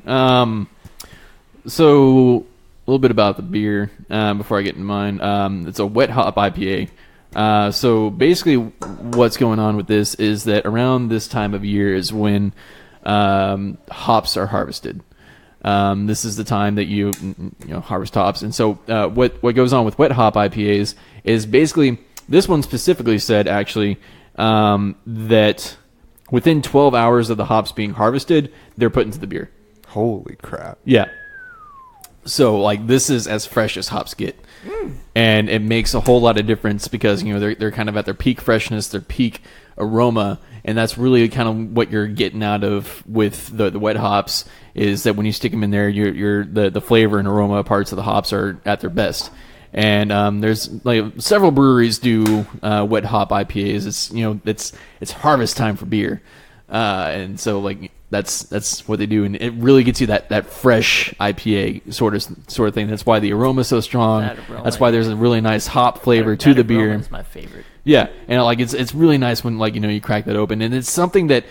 S4: So a little bit about the beer before I get into mine. It's a Wet Hop IPA. So basically, what's going on with this is that around this time of year is when hops are harvested. This is the time that you harvest hops, and so what goes on with Wet Hop IPAs is basically this one specifically said actually that within 12 hours of the hops being harvested, they're put into the beer.
S3: Holy crap.
S4: Yeah. So like this is as fresh as hops get. And it makes a whole lot of difference because they're kind of at their peak freshness, their peak aroma, and that's really kind of what you're getting out of with the wet hops is that when you stick them in there, the flavor and aroma parts of the hops are at their best. And there's like several breweries do wet hop IPAs. It's harvest time for beer, and so like that's what they do, and it really gets you that fresh IPA sort of thing. That's why the aroma is so strong. That's why there's a really nice hop flavor to the beer.
S2: It's my favorite.
S4: Yeah, and like it's really nice when you crack that open, and it's something that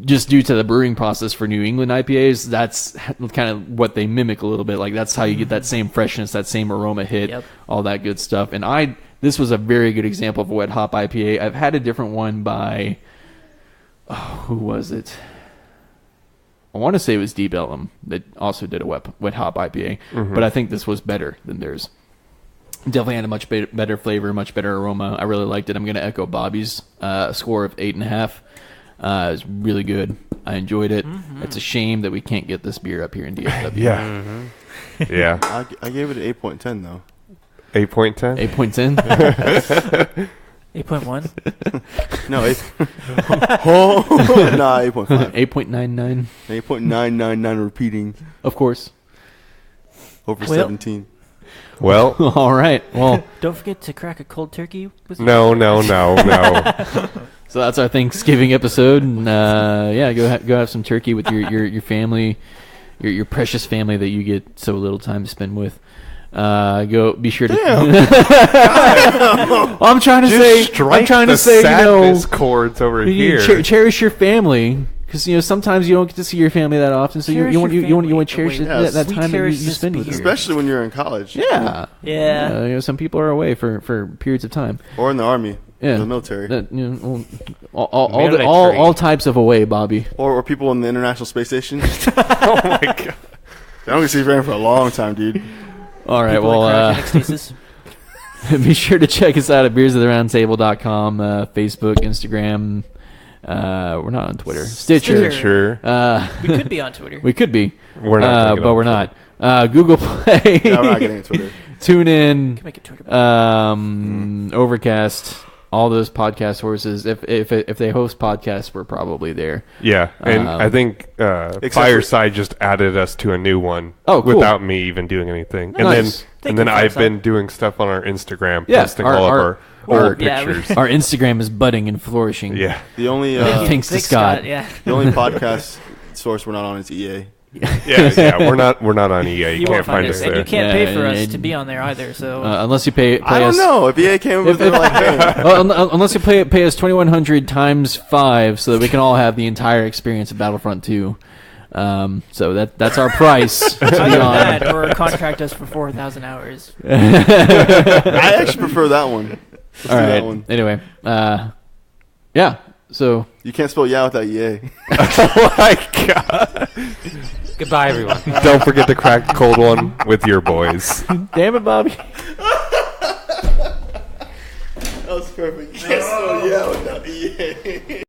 S4: just due to the brewing process for New England IPAs, that's kind of what they mimic a little bit. Like that's how you get that same freshness, that same aroma hit, all that good stuff. And this was a very good example of a wet hop IPA. I've had a different one by who was it? I want to say it was Deep Ellum that also did a wet hop IPA, but I think this was better than theirs. Definitely had a much better flavor, much better aroma. I really liked it. I'm going to echo Bobby's score of 8.5. It's really good. I enjoyed it. It's a shame that we can't get this beer up here in DFW.
S3: Yeah. Yeah.
S1: I gave it an 8.10 though.
S3: 8.10?
S4: 8.10?
S2: 8.1.
S1: No, 8.5.
S4: 8.99.
S1: 8.999 repeating
S4: Of course.
S1: over 17.
S3: Well,
S4: All right. Well,
S2: Don't forget to crack a cold turkey with
S3: no.
S4: so that's our Thanksgiving episode. And, go have some turkey with your family, your precious family that you get so little time to spend with. Go be sure to. I'm trying to say,
S3: sadness chords over here.
S4: Cherish your family because sometimes you don't get to see your family that often. So you want to cherish that time that you spend with them.
S1: Especially when you're in college.
S4: Yeah. Some people are away for periods of time.
S1: Or in the army.
S4: Yeah.
S1: In the military.
S4: All types of away, Bobby.
S1: Or people in the International Space Station.
S3: Oh my god.
S1: They don't get to see your family for a long time, dude.
S4: All right,
S2: People
S4: well,
S2: in cryogenic stasis.
S4: Be sure to check us out at beersoftheroundtable.com, Facebook, Instagram. We're not on Twitter. Stitcher.
S2: We could be on Twitter.
S4: We could be.
S3: We're not.
S4: But we're not. Google Play.
S1: Yeah, we're not getting on Twitter.
S4: TuneIn.
S2: Can make it Twitter.
S4: Overcast. All those podcast sources. If they host podcasts, we're probably there.
S3: Yeah, and I think Fireside just added us to a new one.
S4: Oh, cool.
S3: Without me even doing anything.
S4: Nice.
S3: And then I've been doing stuff on our Instagram,
S4: Yeah,
S3: posting all of our old pictures.
S4: Our Instagram is budding and flourishing.
S3: Yeah.
S1: The only
S4: Thanks to Scott.
S2: Yeah.
S1: the only podcast source we're not on is EA.
S3: yeah, we're not on EA. You can't
S2: won't
S3: find us
S2: and
S3: there.
S2: you can't pay for us
S4: and-
S2: to be on there either. So
S4: Unless you pay
S1: I don't
S4: us.
S1: know if EA came with it like that.
S4: Unless you pay us 2,100 times 5, so that we can all have the entire experience of Battlefront 2. So that's our price to be
S2: either
S4: on.
S2: that or contract us for 4,000 hours.
S1: I actually prefer that one. Let's
S4: All
S1: do
S4: right.
S1: that one.
S4: Anyway, yeah. So
S1: You can't spell yeah without EA.
S3: Oh my god!
S5: Goodbye, everyone.
S3: Don't forget to crack the cold one with your boys.
S4: damn it, Bobby.
S1: That was perfect. You can't spell yeah without EA.